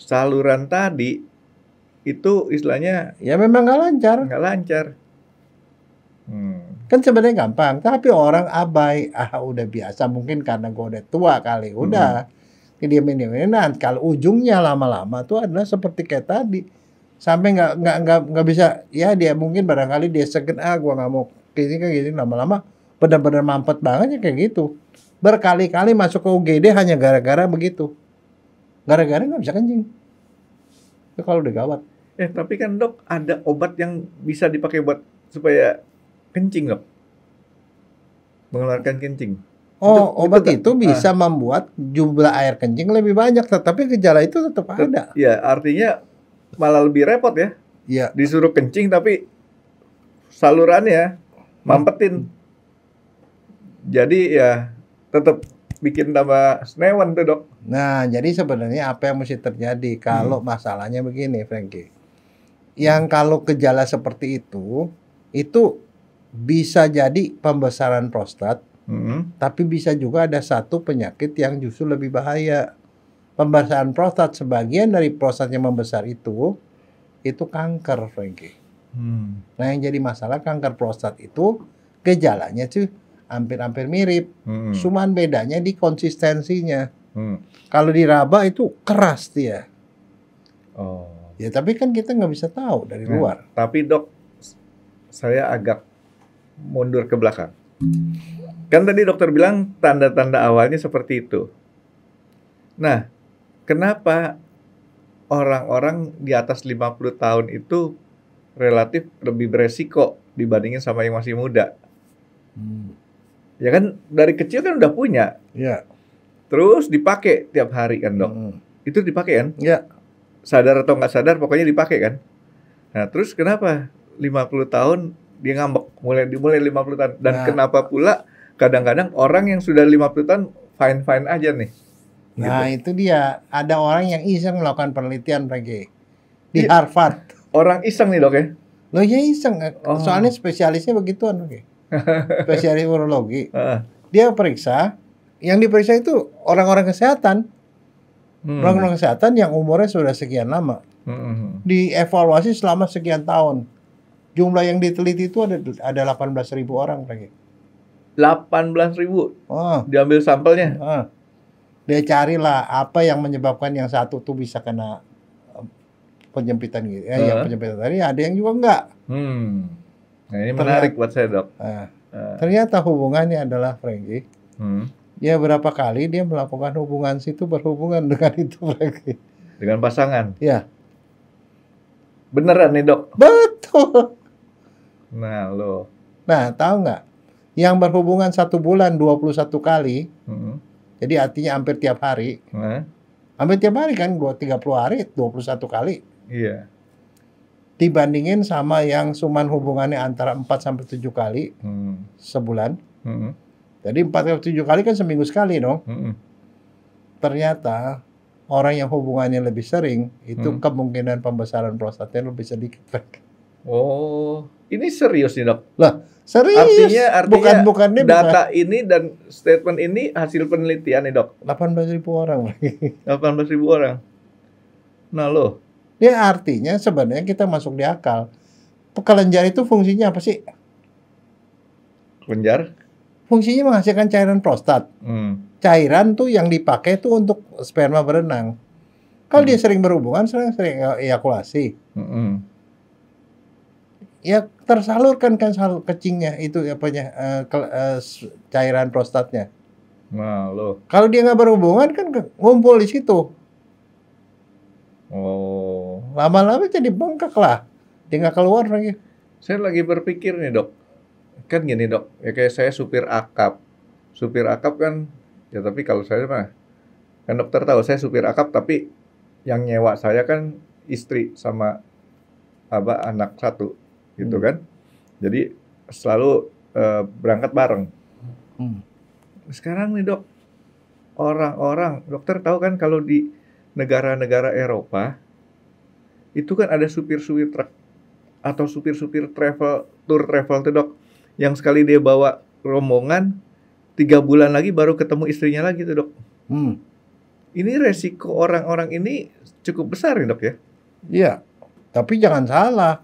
saluran tadi itu istilahnya ya memang nggak lancar. Kan sebenarnya gampang, tapi orang abai. Udah biasa, mungkin karena gue udah tua kali, udah diam-diam. Nah, kalau ujungnya lama-lama tuh adalah seperti kayak tadi, sampai nggak bisa. Ya dia mungkin barangkali dia segen, gue nggak mau gini lama-lama benar-benar mampet banget ya kayak gitu. Berkali-kali masuk ke UGD hanya gara-gara begitu, gara-gara nggak bisa kencing. Itu kalau udah gawat. Tapi kan, Dok, ada obat yang bisa dipakai buat supaya kencing, Dok. Mengeluarkan kencing. Obat itu bisa membuat jumlah air kencing lebih banyak, tapi gejala itu tetap ada. Ya, artinya malah lebih repot ya. Iya. Disuruh kencing tapi salurannya mampetin. Jadi ya tetap bikin tambah senewan tuh, Dok. Nah, jadi sebenarnya apa yang mesti terjadi kalau masalahnya begini, Frankie. Yang kalau gejala seperti itu bisa jadi pembesaran prostat, tapi bisa juga ada satu penyakit yang justru lebih bahaya. Pembesaran prostat, sebagian dari prostat yang membesar itu kanker, Frankie. Nah, yang jadi masalah kanker prostat itu gejalanya tuh hampir mirip, cuman bedanya di konsistensinya. Kalau diraba itu keras dia. Oh. Ya tapi kan kita nggak bisa tahu dari Nah, luar. tapi dok, saya agak mundur ke belakang. Kan tadi dokter bilang tanda-tanda awalnya seperti itu. Nah, kenapa orang-orang di atas 50 tahun itu relatif lebih beresiko dibandingin sama yang masih muda? Ya kan dari kecil kan udah punya, Ya. terus dipakai tiap hari kan dok. Itu dipakai kan? Ya. Sadar atau nggak sadar pokoknya dipakai kan. Nah terus kenapa 50 tahun dia ngambek mulai 50 tahun dan Nah. kenapa pula kadang-kadang orang yang sudah 50 tahun fine-fine aja nih. Nah itu dia, ada orang yang iseng melakukan penelitian Frankie di Iya. Harvard. Orang iseng nih dok ya. Loh ya iseng, Oh. soalnya spesialisnya begituan Frankie. Spesialis urologi. Heeh. Dia periksa, yang diperiksa itu orang-orang kesehatan. Orang-orang kesehatan yang umurnya sudah sekian lama. Dievaluasi selama sekian tahun. Jumlah yang diteliti itu ada 18.000 orang lagi. 18.000 Oh, diambil sampelnya. dia carilah apa yang menyebabkan yang satu tuh bisa kena penyempitan gitu. Yang penyempitan tadi ada yang juga enggak. Nah ini menarik buat saya dok. Ternyata hubungannya adalah Frankie. Ya berapa kali dia melakukan hubungan situ berhubungan dengan itu Frankie. Dengan pasangan. Ya. Beneran nih dok. Betul. Nah lo. Nah tahu nggak? Yang berhubungan 1 bulan 21 kali. Jadi artinya hampir tiap hari. Hampir tiap hari kan, 30 hari 21 kali. Iya. Dibandingin sama yang cuman hubungannya antara 4 sampai 7 kali sebulan. Jadi 4 sampai 7 kali kan seminggu sekali dong. Ternyata orang yang hubungannya lebih sering itu kemungkinan pembesaran prostatnya lebih sedikit. Oh, ini serius nih dok. Lah, serius. Artinya bukannya data ini dan statement ini hasil penelitian nih dok. 18.000 orang. 18.000 orang. Nah lo. Ya artinya sebenarnya kita masuk di akal. Kelenjar itu fungsinya apa sih? Kelenjar? Fungsinya menghasilkan cairan prostat. Cairan tuh yang dipakai tuh untuk sperma berenang. Kalau dia sering berhubungan, sering ejakulasi. Ya tersalurkan kan kecingnya itu cairan prostatnya. Nah lo. Kalau dia nggak berhubungan kan ngumpul di situ. Oh. Lama-lama jadi bengkak lah. Dia nggak keluar lagi. Saya lagi berpikir nih dok. Kan gini dok, ya kayak saya supir akap. Supir akap kan, ya tapi kalau saya mah, kan dokter tahu saya supir akap tapi yang nyewa saya kan istri sama anak satu. Gitu kan. Jadi selalu berangkat bareng. Sekarang nih dok, orang-orang, dokter tahu kan kalau di negara-negara Eropa, itu kan ada supir-supir truk atau supir-supir tour travel tuh dok, yang sekali dia bawa rombongan, 3 bulan lagi baru ketemu istrinya lagi tuh dok. Ini resiko orang-orang ini cukup besar nih dok ya? Iya, tapi jangan salah.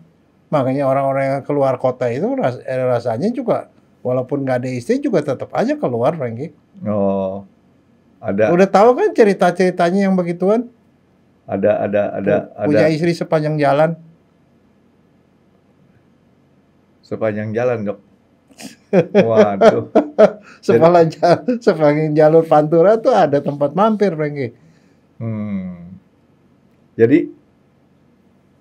Makanya orang-orang yang keluar kota itu rasanya juga walaupun nggak ada istri juga tetap aja keluar, Frankie. Oh, ada. Udah tahu kan cerita-ceritanya yang begituan? Ada. Punya istri sepanjang jalan. Sepanjang jalan dok. Waduh. Sepanjang jalur Pantura tuh ada tempat mampir, Frankie. Jadi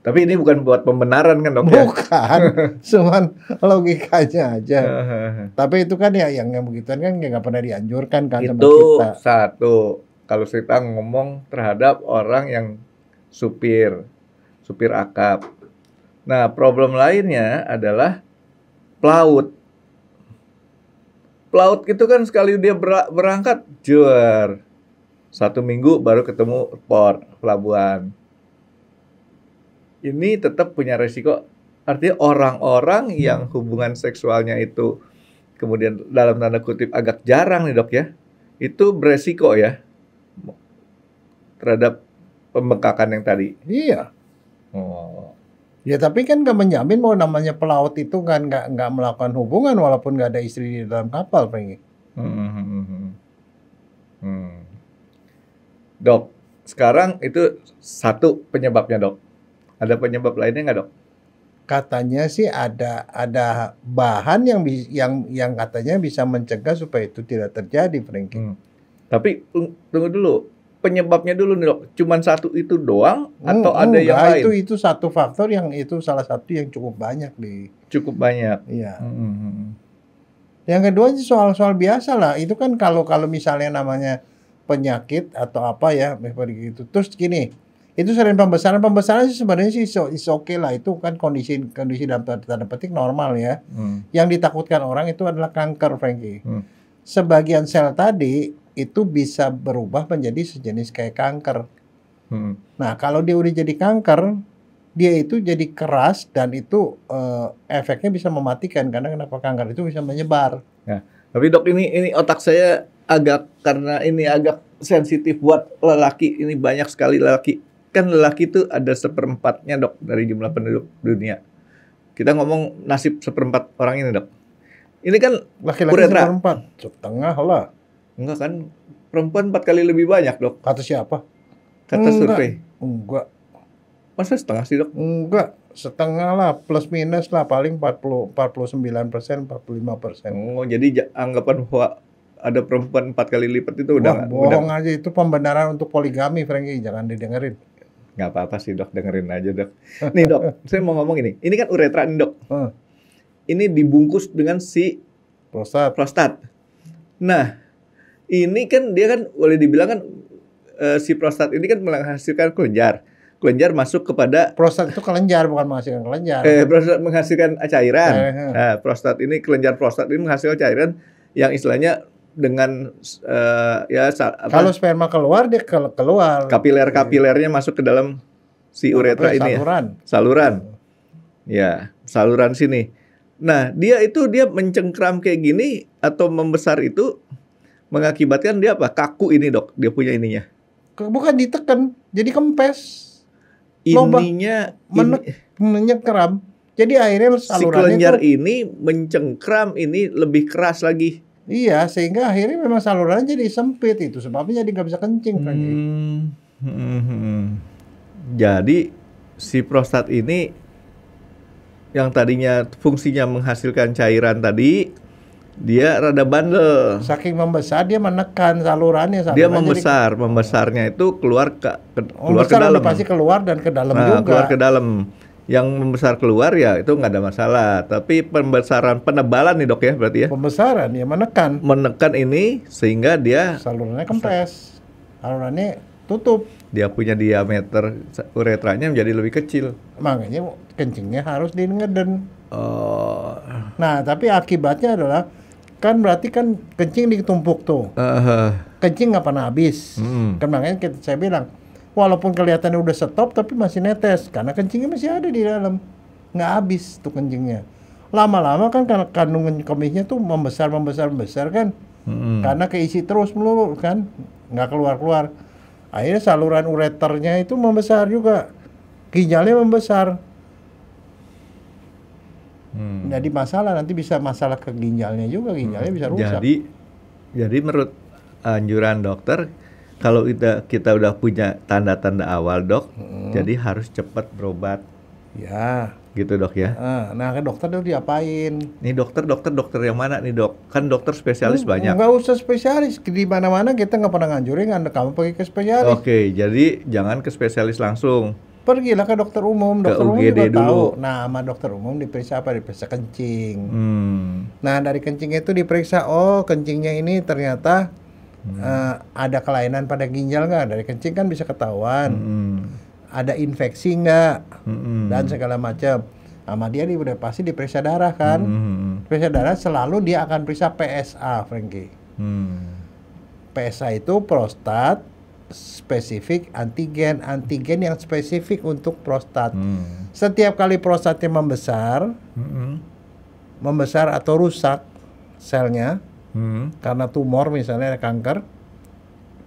tapi ini bukan buat pembenaran kan dok? Bukan, cuman logikanya aja. Tapi itu kan ya yang begituan kan nggak pernah dianjurkan kan sama kita. Itu satu. Kalau kita ngomong terhadap orang yang supir akap. Nah, problem lainnya adalah pelaut. Pelaut itu kan sekali dia berangkat, juar. 1 minggu baru ketemu pelabuhan. Ini tetap punya resiko. Artinya orang-orang yang hubungan seksualnya itu kemudian dalam tanda kutip agak jarang nih dok ya, itu beresiko ya terhadap pembengkakan yang tadi. Iya. Oh. Ya tapi kan nggak menjamin mau namanya pelaut itu kan nggak melakukan hubungan walaupun nggak ada istri di dalam kapal, Frankie. Dok, Sekarang itu satu penyebabnya, Dok. Ada penyebab lainnya nggak, Dok? Katanya sih ada bahan yang katanya bisa mencegah supaya itu tidak terjadi, Frankie. Tapi tunggu dulu, penyebabnya dulu nih, Dok. Cuman satu itu doang atau ada yang lain? Itu satu faktor yang itu salah satu yang cukup banyak Cukup banyak. Iya. Yang kedua sih soal biasa lah. Itu kan kalau misalnya namanya penyakit atau apa ya seperti gitu. Terus gini, itu selain pembesaran sih sebenarnya sih is okay lah. Itu kan kondisi dalam tanda petik normal ya. Yang ditakutkan orang itu adalah kanker, Frankie. Sebagian sel tadi itu bisa berubah menjadi sejenis kayak kanker. Nah, kalau dia udah jadi kanker, dia itu jadi keras dan itu efeknya bisa mematikan karena kenapa kanker itu bisa menyebar. Nah, tapi Dok ini otak saya karena ini agak sensitif buat lelaki. Ini banyak sekali lelaki. Kan lelaki itu ada 1/4-nya, Dok, dari jumlah penduduk dunia. Kita ngomong nasib 1/4 orang ini, Dok. Ini kan Laki-laki uretra. 1/4, setengah lah. Enggak kan, perempuan 4 kali lebih banyak, Dok. Kata siapa? Kata survei. Enggak. Masa setengah sih, Dok? Enggak, setengah lah, plus minus lah, paling 49%, 45%. Oh, jadi anggapan bahwa ada perempuan 4 kali lipat itu Wah, udah bohong aja, itu pembenaran untuk poligami, Frankie, jangan didengerin. nggak apa-apa sih, Dok, dengerin aja, Dok. Nih, Dok, saya mau ngomong ini kan uretra nih, Dok. Ini dibungkus dengan si prostat. Nah, ini kan dia kan boleh dibilang kan si prostat ini kan menghasilkan kelenjar. Kelenjar masuk kepada prostat itu kelenjar, bukan menghasilkan kelenjar. Prostat menghasilkan cairan. Nah, prostat ini kelenjar prostat ini menghasilkan cairan yang istilahnya dengan kalau sperma keluar dia keluar. Kapilernya masuk ke dalam si uretra ini saluran. Ya. Saluran. Ya, saluran sini. Nah, dia mencengkram kayak gini atau membesar itu mengakibatkan dia apa? Kaku ini, Dok. Dia punya ininya. Bukan ditekan, jadi kempes. Ininya menyengkeram. Jadi akhirnya salurannya si kelenjar ini mencengkram ini lebih keras lagi. Iya, sehingga akhirnya memang salurannya jadi sempit, itu sebabnya jadi nggak bisa kencing. Jadi si prostat ini yang tadinya fungsinya menghasilkan cairan tadi, dia rada bandel. Saking membesar dia menekan salurannya. Dia membesarnya itu keluar ke dalam. Pasti keluar dan ke dalam juga. Keluar ke dalam. Yang membesar keluar ya itu nggak ada masalah. Tapi penebalan nih, Dok, ya berarti ya. Pembesaran ya menekan. Menekan ini sehingga dia salurannya kempes. Salurannya tutup. Dia punya diameter uretranya menjadi lebih kecil. Makanya kencingnya harus ngeden. Nah, tapi akibatnya adalah kan berarti kan kencing ditumpuk tuh. Kencing nggak pernah habis. Kan makanya saya bilang, walaupun kelihatannya udah stop tapi masih netes karena kencingnya masih ada di dalam, nggak habis tuh kencingnya. Lama-lama kan kandungan kemihnya tuh membesar kan, karena keisi terus melulu kan, nggak keluar. Akhirnya saluran ureternya itu membesar juga, ginjalnya membesar. Jadi nanti bisa masalah ke ginjalnya juga, ginjalnya bisa rusak. Jadi menurut anjuran dokter, kalau kita udah punya tanda-tanda awal, Dok, jadi harus cepat berobat. Ya. Gitu, Dok, ya. Nah, ke dokter tuh diapain? Nih dokter yang mana nih, Dok? Kan dokter spesialis banyak. Nggak usah spesialis, di mana-mana kita nggak pernah nganjurin kamu pergi ke spesialis. Oke, jadi jangan ke spesialis langsung. Pergilah ke dokter umum. Dokter umum UGD juga dulu. tahu. Nah, sama dokter umum diperiksa apa? Diperiksa kencing. Nah, dari kencing itu diperiksa, kencingnya ini ternyata ada kelainan pada ginjal nggak? Dari kencing kan bisa ketahuan. Ada infeksi nggak? Dan segala macam. Sama dia udah pasti diperiksa darah kan? Periksa darah selalu dia akan periksa PSA, Frankie. PSA itu prostat spesifik antigen yang spesifik untuk prostat. Setiap kali prostatnya membesar atau rusak selnya, karena tumor misalnya ada kanker,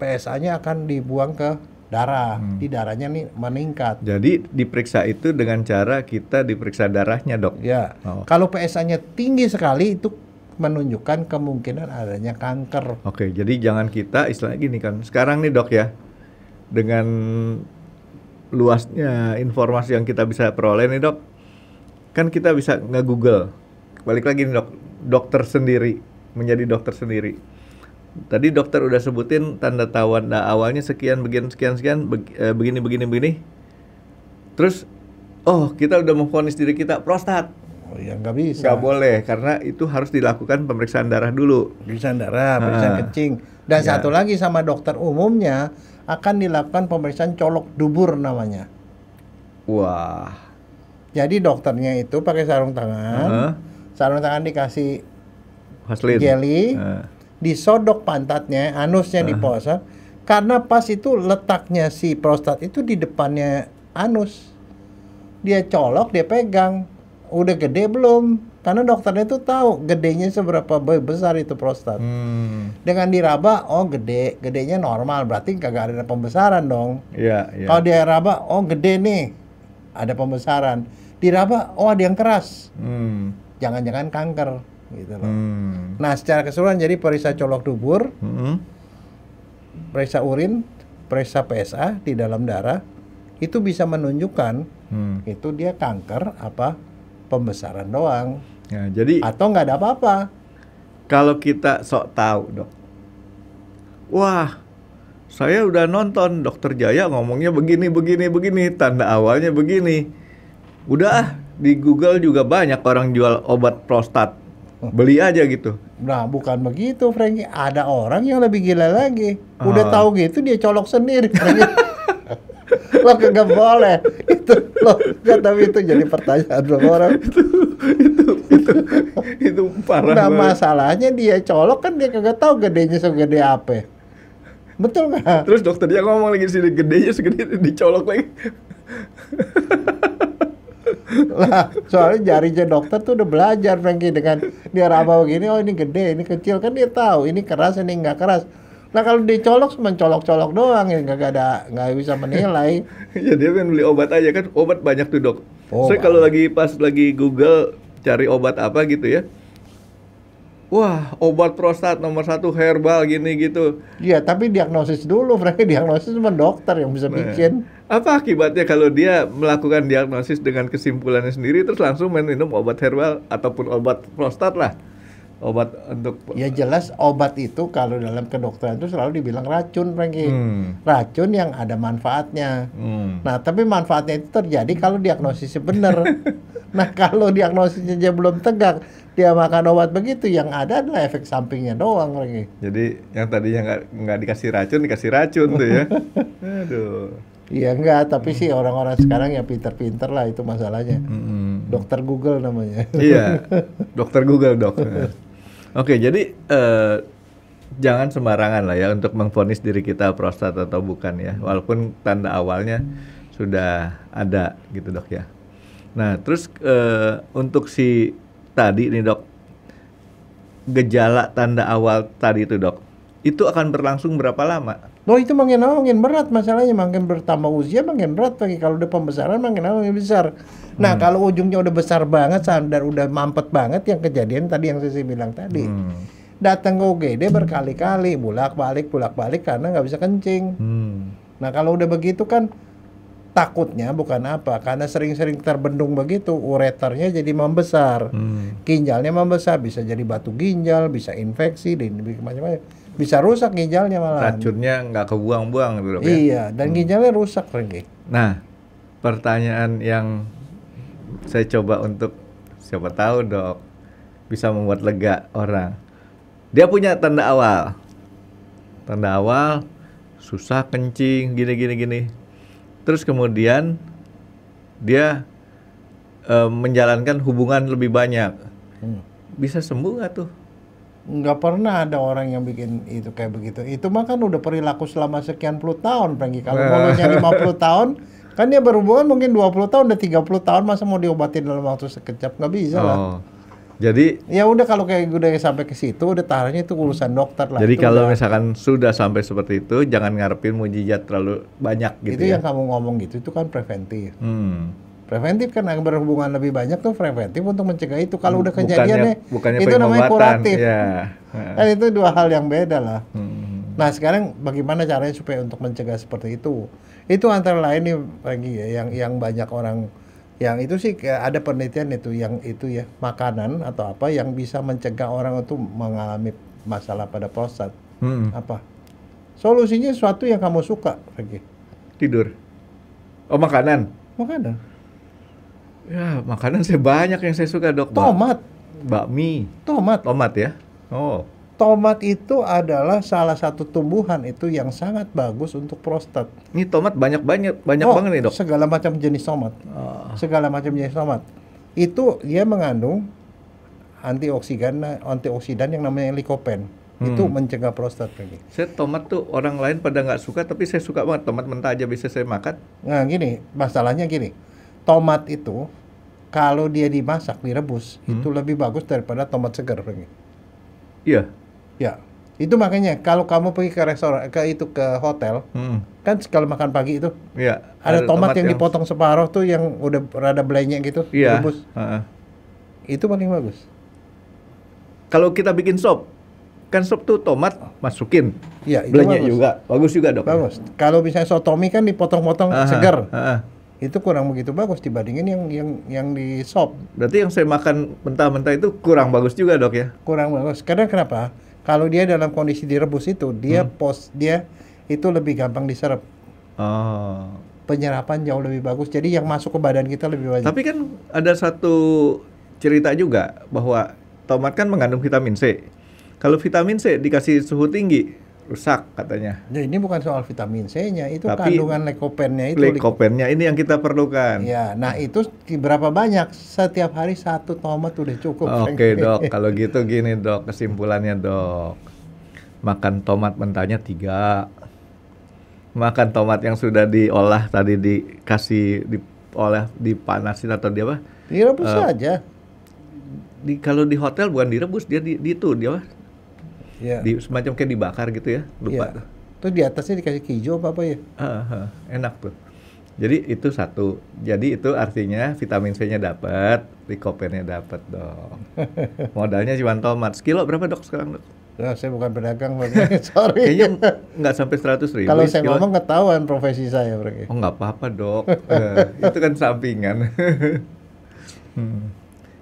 PSA-nya akan dibuang ke darah. Di darahnya nih meningkat. Jadi diperiksa itu dengan cara kita diperiksa darahnya, Dok. Ya. Kalau PSA-nya tinggi sekali itu menunjukkan kemungkinan adanya kanker. Oke, jadi jangan kita istilahnya gini kan. Sekarang nih, Dok, ya. dengan luasnya informasi yang kita bisa peroleh nih dok, kan kita bisa nge-google. Balik lagi nih dok, dokter sendiri, menjadi dokter sendiri. Tadi dokter udah sebutin tanda awalnya sekian, begini. Terus, oh kita udah memvonis diri kita prostat. Oh ya nggak bisa. Nggak boleh, karena itu harus dilakukan pemeriksaan darah dulu. Pemeriksaan darah, pemeriksaan kencing. Dan satu lagi sama dokter umumnya akan dilakukan pemeriksaan colok dubur namanya. Wah. Jadi dokternya itu pakai sarung tangan, sarung tangan dikasih Vaseline. jelly, disodok pantatnya, anusnya dipotong. Karena pas itu letaknya si prostat itu di depannya anus. Dia colok, dia pegang. Udah gede belum? Karena dokternya itu tahu gedenya seberapa besar itu prostat. Dengan diraba, oh gede, gedenya normal, berarti kagak ada pembesaran dong. Iya. Kalau dia raba, oh gede nih, ada pembesaran. Diraba, oh ada yang keras. Jangan-jangan kanker, gitu loh. Nah, secara keseluruhan jadi periksa colok dubur, periksa urin, periksa PSA di dalam darah, itu bisa menunjukkan itu dia kanker apa pembesaran doang. Ya, jadi atau nggak ada apa-apa. Kalau kita sok tahu dok, wah saya udah nonton dokter Jaya ngomongnya begini, tanda awalnya begini. Udah di Google juga banyak orang jual obat prostat, beli aja gitu. Nah bukan begitu Frankie, ada orang yang lebih gila lagi. Udah tahu gitu dia colok sendiri. Lo kagak boleh itu lo nggak, tapi itu jadi pertanyaan sama orang. itu parah. Nah banget. masalahnya dia colok kan dia kagak tahu gedenya segede apa. Betul nggak? Terus dokter dia ngomong lagi sini gedenya segede dicolok lagi. Lah soalnya jarinya dokter tuh udah belajar Frankie, dengan dia raba begini, oh ini gede, ini kecil, kan dia tahu ini keras, ini nggak keras. Nah kalau dicolok cuma colok-colok doang, ya nggak bisa menilai. Ya dia kan beli obat aja kan, obat banyak tuh dok. Oh, Saya kalau pas lagi Google cari obat apa gitu ya, wah obat prostat nomor 1 herbal gini gitu. Iya tapi diagnosis dulu, Frankie, diagnosis cuma dokter yang bisa bikin. Apa akibatnya kalau dia melakukan diagnosis dengan kesimpulannya sendiri terus langsung minum obat herbal ataupun obat prostat lah? Obat untuk Ya jelas obat itu kalau dalam kedokteran itu selalu dibilang racun, Frankie. Racun yang ada manfaatnya. Nah, tapi manfaatnya itu terjadi kalau diagnosisnya benar. Nah, kalau diagnosisnya dia belum tegak, dia makan obat begitu, yang ada adalah efek sampingnya doang, Frankie. Jadi yang tadinya nggak dikasih racun tuh ya. Aduh. Iya enggak, tapi sih orang-orang sekarang yang pinter-pinter lah, itu masalahnya. Dokter Google namanya. Iya, dokter Google dok. Oke, jadi jangan sembarangan lah ya untuk memvonis diri kita prostat atau bukan ya, walaupun tanda awalnya sudah ada gitu dok ya. Nah, terus untuk si tadi nih dok, gejala tanda awal tadi itu dok, itu akan berlangsung berapa lama? Loh itu makin lama makin berat masalahnya, makin bertambah usia makin berat lagi. Kalau udah pembesaran makin lama makin besar. Nah kalau ujungnya udah besar banget dan udah mampet banget, yang kejadian tadi yang saya bilang tadi, datang ke UGD berkali-kali, bolak-balik karena nggak bisa kencing. Nah kalau udah begitu kan takutnya bukan apa, karena sering-sering terbendung begitu, ureternya jadi membesar, ginjalnya membesar, bisa jadi batu ginjal, bisa infeksi, dan macam-macam, bisa rusak ginjalnya malah. Racunnya nggak kebuang-buang gitu dok ya? Iya, dan ginjalnya rusak, Frankie. Nah, pertanyaan yang saya coba untuk siapa tahu dok bisa membuat lega orang. Dia punya tanda awal, susah kencing, gini. Terus kemudian dia menjalankan hubungan lebih banyak, bisa sembuh nggak tuh? Nggak pernah ada orang yang bikin itu kayak begitu. Itu mah kan udah perilaku selama sekian puluh tahun, Frankie. Kalau maunya 50 tahun, kan dia berhubungan mungkin 20 tahun, udah 30 tahun, masa mau diobatin dalam waktu sekejap? Nggak bisa lah. Jadi ya udah, kalau kayak udah sampai ke situ, udah taruhnya itu urusan dokter lah. Jadi itu kalau udah, misalkan sudah sampai seperti itu, jangan ngarepin mujizat terlalu banyak gitu itu ya. yang kamu ngomong gitu, itu kan preventif. Preventif kan, yang berhubungan lebih banyak tuh preventif untuk mencegah itu. Kalau udah kejadiannya, bukannya itu namanya pengobatan, kuratif. ya. Kan itu dua hal yang beda lah. Nah sekarang bagaimana caranya supaya untuk mencegah seperti itu? Itu antara lain nih lagi ya, yang banyak orang yang itu sih ada penelitian itu yang itu ya makanan atau apa yang bisa mencegah orang itu mengalami masalah pada prostat. Apa? Solusinya sesuatu yang kamu suka lagi. Tidur. Oh, makanan. Makanan. Ya, makanan saya banyak yang saya suka, Dok. Tomat. Bakmi. Tomat. Tomat ya. Oh. Tomat itu adalah salah satu tumbuhan itu yang sangat bagus untuk prostat. Ini tomat banyak banget nih, Dok. Segala macam jenis tomat. Segala macam jenis tomat. Itu dia mengandung antioksidan yang namanya lycopene. Itu mencegah prostat lagi. Saya tomat tuh orang lain pada nggak suka, tapi saya suka banget. Tomat mentah aja bisa saya makan. Nah gini, masalahnya gini. Tomat itu kalau dia dimasak, direbus, itu lebih bagus daripada tomat segar lagi. Iya. Ya, itu makanya kalau kamu pergi ke restoran, ke hotel, kan kalau makan pagi itu, Iya. ada tomat yang dipotong separuh tuh yang udah rada belenyek gitu, Iya. direbus. Itu paling bagus. Kalau kita bikin sop, kan sop tuh tomat masukin, Iya, itu belenyek bagus. juga, bagus juga, Dok. Bagus. Kalau misalnya sotomi kan dipotong-potong segar, Aha. itu kurang begitu bagus dibandingin yang di sop. Berarti yang saya makan mentah-mentah itu kurang bagus juga, Dok ya? Kurang bagus. Karena kenapa? Kalau dia dalam kondisi direbus itu, dia dia itu lebih gampang diserap. Oh. Penyerapan jauh lebih bagus. Jadi yang masuk ke badan kita lebih banyak. Tapi kan ada satu cerita juga bahwa tomat kan mengandung vitamin C. Kalau vitamin C dikasih suhu tinggi, rusak katanya. Nah, ini bukan soal vitamin C-nya, itu Tapi kandungan lycopene-nya itu. Lycopennya ini yang kita perlukan. Ya, nah itu berapa banyak? Setiap hari 1 tomat udah cukup. Oke, Dok, kalau gitu gini, Dok, kesimpulannya, Dok. Makan tomat mentahnya 3. Makan tomat yang sudah diolah tadi dikasih diolah, dipanasin atau di apa? Direbus saja. Kalau di hotel bukan direbus, dia dia apa? Ya. Semacam kayak dibakar gitu ya, lupa Ya. tuh. Terus di atasnya dikasih hijau apa ya? Enak tuh. Jadi itu satu. Jadi itu artinya vitamin C-nya dapat, lycopennya dapat, Dok. Modalnya cuma tomat. Sekilo berapa, Dok, sekarang, Dok? Nah, saya bukan pedagang, sorry. Kayaknya nggak sampai 100.000. Kalau saya sekilo. ngomong ketahuan profesi saya, Bro. Oh, nggak apa-apa, Dok. Itu kan sampingan.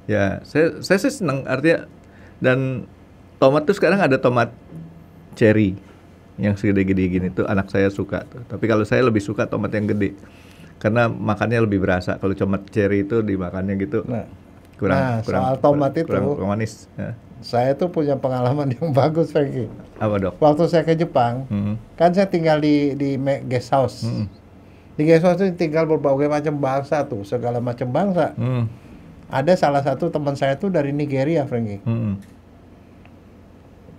Ya, saya sih senang artinya. Dan tomat tuh sekarang ada tomat cherry yang segede-gede gini tuh anak saya suka tuh. Tapi kalau saya lebih suka tomat yang gede karena makannya lebih berasa. Kalau tomat cherry itu dimakannya gitu kurang soal tomat itu kurang manis. Ya. Saya tuh punya pengalaman yang bagus, Frankie. Apa, Dok? Waktu saya ke Jepang, kan saya tinggal di guest house. Di guest house itu tinggal berbagai macam bangsa tuh, segala macam bangsa. Ada salah satu teman saya tuh dari Nigeria, Frankie.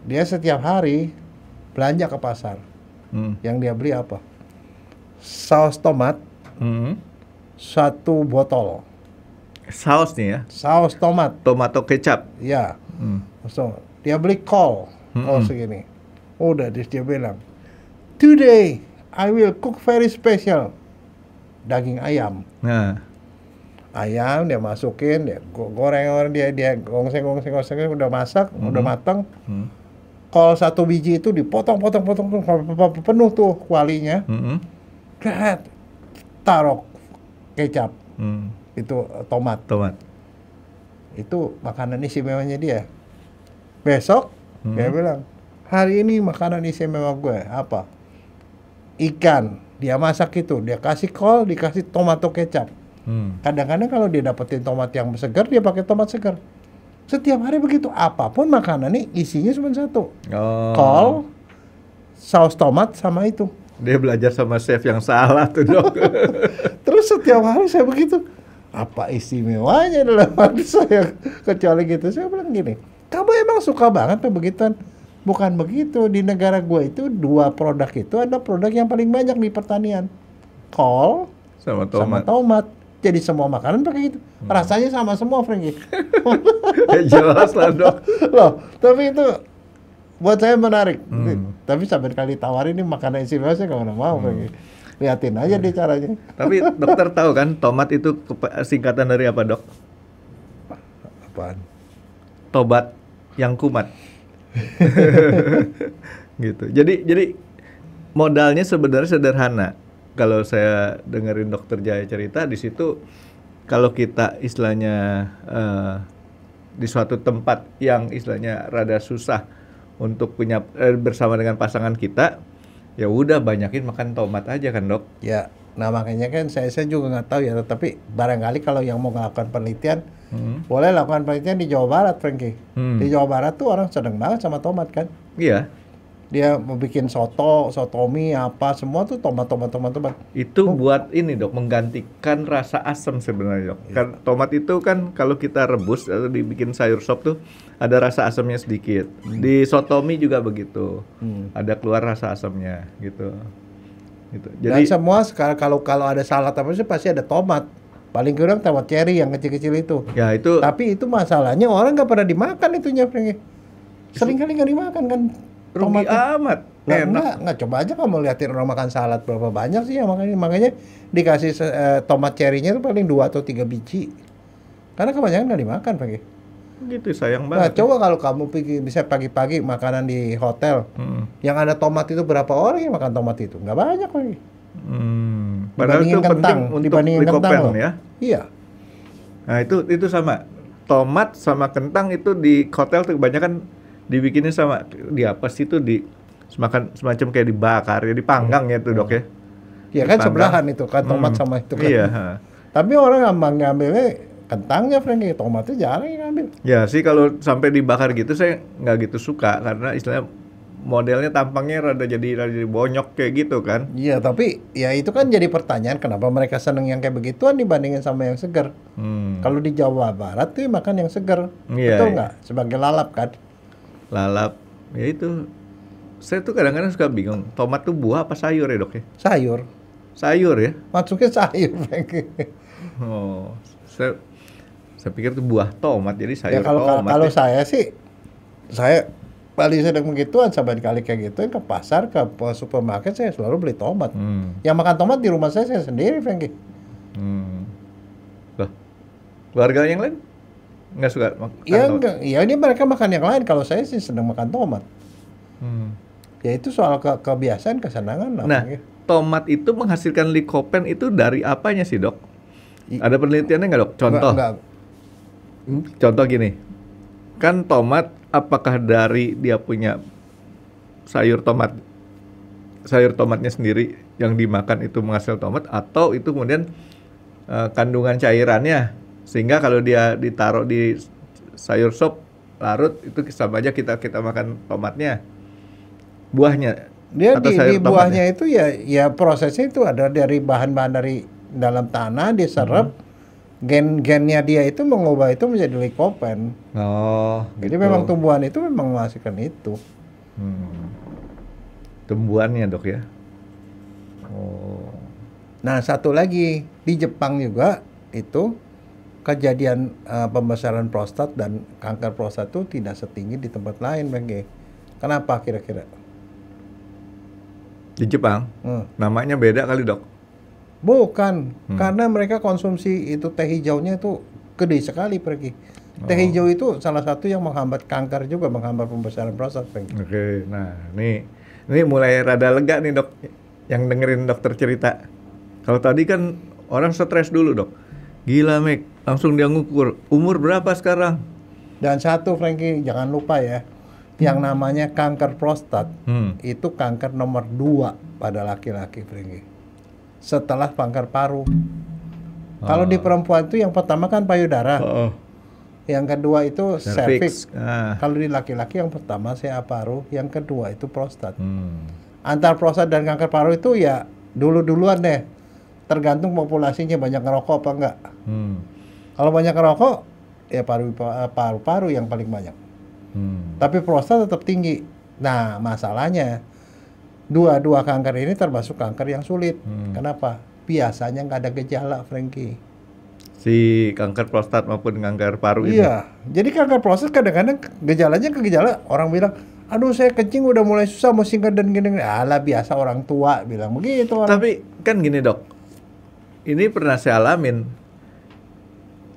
Dia setiap hari belanja ke pasar. Yang dia beli apa? Saus tomat, 1 botol. Saus nih ya? Saus tomat. Tomato kecap. Ya. So, dia beli kol segini. Udah dia bilang, "Today I will cook very special daging ayam." Nah, Ayam dia masukin, dia goreng, dia gongseng udah masak, udah matang. Kol 1 biji itu dipotong penuh tuh kualinya. Taruh kecap. Itu tomat. Itu makanan istimewanya dia. Besok dia bilang, "Hari ini makanan istimewa gue apa? Ikan." Dia masak itu, dia kasih kol, dikasih tomato kecap. Kadang-kadang kalau dia dapetin tomat yang segar, dia pakai tomat segar. Setiap hari begitu, apapun makanannya isinya cuma 1. Kol, saus tomat sama itu. Dia belajar sama chef yang salah tuh, Dok. Terus setiap hari saya begitu. Apa istimewanya dalam hati saya kecuali gitu? Saya bilang gini, kamu emang suka banget begituan? Bukan begitu. Di negara gue itu 2 produk itu ada produk yang paling banyak di pertanian. Kol sama sama tomat. Jadi semua makanan pakai gitu. Rasanya sama semua, Frankie. Jelas lah, Dok. Loh, tapi itu buat saya menarik. Tapi sampai kali tawarin ini makanan istimewa saya nggak mau, Frankie. Liatin aja deh caranya. Tapi dokter tahu kan tomat itu singkatan dari apa, Dok? Apaan? Tobat yang kumat. gitu. Jadi modalnya sebenarnya sederhana. Kalau saya dengerin Dokter Jaya cerita di situ, kalau kita istilahnya di suatu tempat yang istilahnya rada susah untuk punya bersama dengan pasangan kita, ya udah banyakin makan tomat aja kan dok. Ya, nah makanya kan saya juga nggak tahu ya, tapi barangkali kalau yang mau melakukan penelitian, boleh lakukan penelitian di Jawa Barat, Frankie. Di Jawa Barat tuh orang sedang banget sama tomat kan. Iya. Dia mau bikin sotomi apa semua tuh tomat. Itu buat ini dok, menggantikan rasa asam sebenarnya dok. Kan tomat itu kan kalau kita rebus atau dibikin sayur sop tuh ada rasa asamnya sedikit. Di sotomi juga begitu. Ada keluar rasa asamnya gitu. Dan Jadi semua sekarang kalau ada salad apa sih pasti ada tomat. Paling kurang tomat cherry yang kecil-kecil itu. ya itu Tapi itu masalahnya orang nggak pernah dimakan itunya, Frankie. Sering kali nggak dimakan kan. rugi amat. Lah, Enak. enggak, coba aja kamu liatin orang makan salad berapa banyak sih ya, makanya dikasih tomat cherry-nya itu paling 2 atau 3 biji. Karena kebanyakan nggak dimakan, Frankie. Gitu sayang Nah, banget. coba kalau kamu bisa pagi-pagi makanan di hotel, yang ada tomat itu berapa orang yang makan tomat itu? Nggak banyak, Frankie. Padahal Dibandingin itu penting kentang, untuk dibandingin kentang likopen loh. ya. Iya. Nah itu sama. Tomat sama kentang itu di hotel tuh kebanyakan dibikinnya sama di apa sih itu di semacam kayak dibakar ya, dipanggang ya tuh dok ya. Ya kan Dipanggang. sebelahan itu kan tomat sama itu kan. Iya. Tapi orang ngambilnya kentangnya, Frankie, tomatnya jarang yang ngambil. Ya sih kalau sampai dibakar gitu saya nggak gitu suka karena istilahnya modelnya tampangnya rada jadi bonyok kayak gitu kan. Iya, tapi ya itu kan jadi pertanyaan kenapa mereka seneng yang kayak begituan dibandingin sama yang segar. Kalau di Jawa Barat tuh makan yang segar, Iya, betul iya. nggak? Sebagai lalap kan? Lalap ya itu. Saya tuh kadang-kadang suka bingung, tomat tuh buah apa sayur ya dok ya? Sayur, Sayur ya? masuknya sayur, Frankie. Oh, saya pikir itu buah tomat, jadi Ya sayur kalau tomat. kalau ya. saya sih, saya paling sedang begituan sampai kali kayak gitu ke pasar, ke supermarket saya selalu beli tomat. Yang makan tomat di rumah saya sendiri, Frankie. Loh, keluarga yang lain nggak suka makan Ya tomat? enggak, ya ini mereka makan yang lain. Kalau saya sih sedang makan tomat. Ya itu soal kebiasaan, kesenangan lah. Nah, Frankie. tomat itu menghasilkan likopen itu dari apanya sih dok? Ada penelitiannya nggak dok? Contoh, Enggak. contoh gini, kan tomat apakah dari dia punya sayur tomatnya sendiri yang dimakan itu menghasilkan tomat atau itu kemudian kandungan cairannya sehingga kalau dia ditaruh di sayur sop larut itu sama aja kita makan tomatnya, buahnya Dia atau di sayur buahnya tomatnya. itu ya prosesnya itu ada dari bahan-bahan dari dalam tanah diserap, gen-gennya dia itu mengubah itu menjadi likopen. Oh, Jadi gitu. memang tumbuhan itu memang menghasilkan itu. Tumbuhannya dok ya. Oh, Nah, satu lagi di Jepang juga itu kejadian pembesaran prostat dan kanker prostat itu tidak setinggi di tempat lain, Bang. Kenapa kira-kira? di Jepang namanya beda kali dok. Bukan, karena mereka konsumsi itu teh hijaunya itu gede sekali, pergi. Teh hijau itu salah satu yang menghambat kanker juga, menghambat pembesaran prostat, Frankie. Oke, nah ini mulai rada lega nih dok, yang dengerin dokter cerita. Kalau tadi kan orang stres dulu dok, gila Mek, langsung dia ngukur umur berapa sekarang? Dan satu, Frankie, jangan lupa ya, yang namanya kanker prostat itu kanker nomor 2 pada laki-laki, Frankie. Setelah kanker paru. Kalau di perempuan itu yang pertama kan payudara, yang kedua itu cervix. Kalau di laki-laki yang pertama paru, yang kedua itu prostat. Antar prostat dan kanker paru itu ya dulu-duluan deh. Tergantung populasinya banyak ngerokok apa enggak. Kalau banyak ngerokok, ya paru-paru yang paling banyak. Tapi prostat tetap tinggi. Nah, masalahnya dua kanker ini termasuk kanker yang sulit. Kenapa? Biasanya nggak ada gejala, Frankie. Si kanker prostat maupun kanker paru ini. Iya, jadi kanker prostat kadang-kadang gejalanya orang bilang, aduh saya kencing udah mulai susah mau singkat dan gini. Alah biasa orang tua bilang begitu. Tapi kan gini dok, ini pernah saya alamin.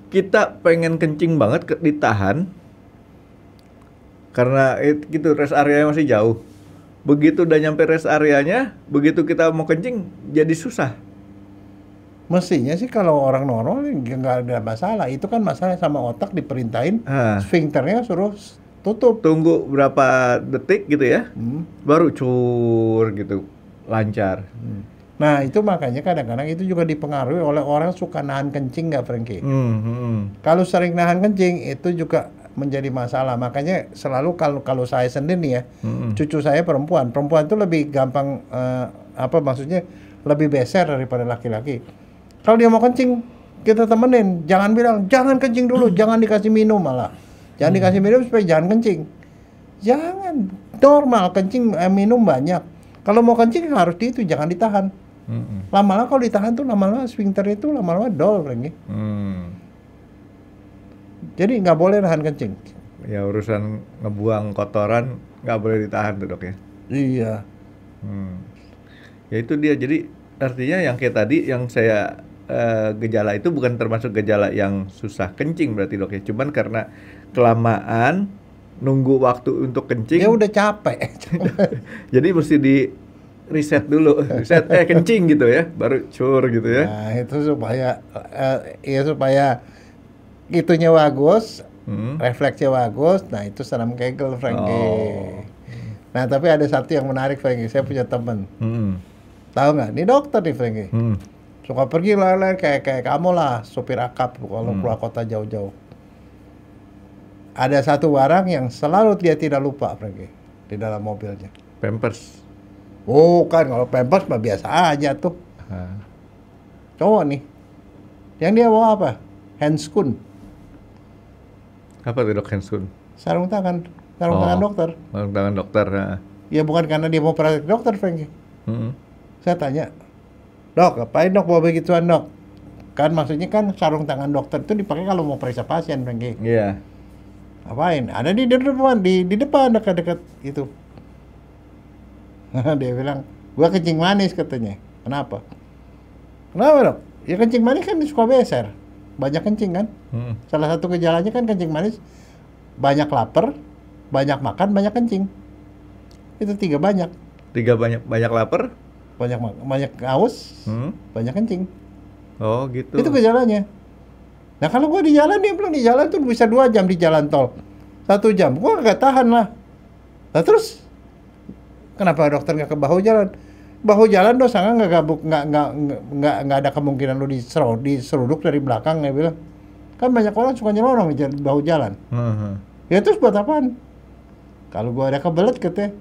Kita pengen kencing banget ditahan karena gitu rest area masih jauh. begitu udah nyampe rest areanya, begitu kita mau kencing jadi susah. Mestinya sih kalau orang normal nggak ada masalah. Itu kan masalah sama otak diperintahin sphincternya suruh tutup. Tunggu berapa detik gitu ya, baru cur gitu, lancar. Nah itu makanya kadang-kadang itu juga dipengaruhi oleh orang suka nahan kencing nggak, Frankie? Kalau sering nahan kencing itu juga menjadi masalah. Makanya selalu kalau saya sendiri nih ya, cucu saya perempuan itu lebih gampang maksudnya lebih beser daripada laki-laki. Kalau dia mau kencing, kita temenin. Jangan bilang, jangan kencing dulu, jangan dikasih minum malah. Jangan dikasih minum supaya jangan kencing. Jangan, normal, kencing, minum banyak. Kalau mau kencing harus jangan ditahan. Lama-lama kalau ditahan tuh lama-lama sphincter itu lama-lama dol. Jadi nggak boleh nahan kencing. Ya urusan ngebuang kotoran nggak boleh ditahan tuh dok ya? Iya. Ya itu dia, jadi artinya yang kayak tadi yang saya gejala itu bukan termasuk gejala yang susah kencing berarti dok ya, cuman karena kelamaan nunggu waktu untuk kencing. Ya udah capek. Jadi mesti di reset dulu, kencing gitu ya, baru cur gitu ya. Nah itu supaya supaya itunya bagus, refleksnya bagus. Nah itu senam Kegel, Frankie. Nah tapi ada satu yang menarik, Frankie. Saya punya teman. Tahu nggak? Ini dokter nih, Frankie. Suka pergi lain-lain kayak kamu lah, supir akap kalau keluar kota jauh-jauh. Ada satu barang yang selalu dia tidak lupa, Frankie, di dalam mobilnya. Pampers. Bukan, kalau Pampers mah biasa aja tuh. Cowok nih, yang dia bawa apa? Handscoon. Apa tuh dok, handscoon? Sarung tangan dokter. Sarung tangan dokter. Ya bukan karena dia mau praktek dokter, Frankie. Saya tanya, dok, ngapain dok bawa begituan dok? Kan maksudnya kan sarung tangan dokter itu dipakai kalau mau periksa pasien, Frankie. Iya. Ngapain? Ada di depan dekat-dekat itu. Dia bilang, gua kencing manis katanya. Kenapa? Kenapa dok? Ya kencing manis kan suka beser. Banyak kencing kan? Salah satu gejalanya kan kencing manis, banyak lapar, banyak makan, banyak kencing. Itu 3 banyak. 3 banyak lapar, banyak haus, banyak kencing. Oh gitu. Itu gejalanya. Nah kalau gua di jalan, dia bilang di jalan tuh bisa 2 jam di jalan tol, 1 jam. Gua nggak tahan lah. Nah terus kenapa dokter nggak ke bahu jalan? Bahu jalan dosa nggak ada kemungkinan lu diseruduk dari belakang, dia bilang. Kan banyak orang suka nyelonong di bahu jalan. Ya terus buat apaan? Kalau gua ada kebelet katanya,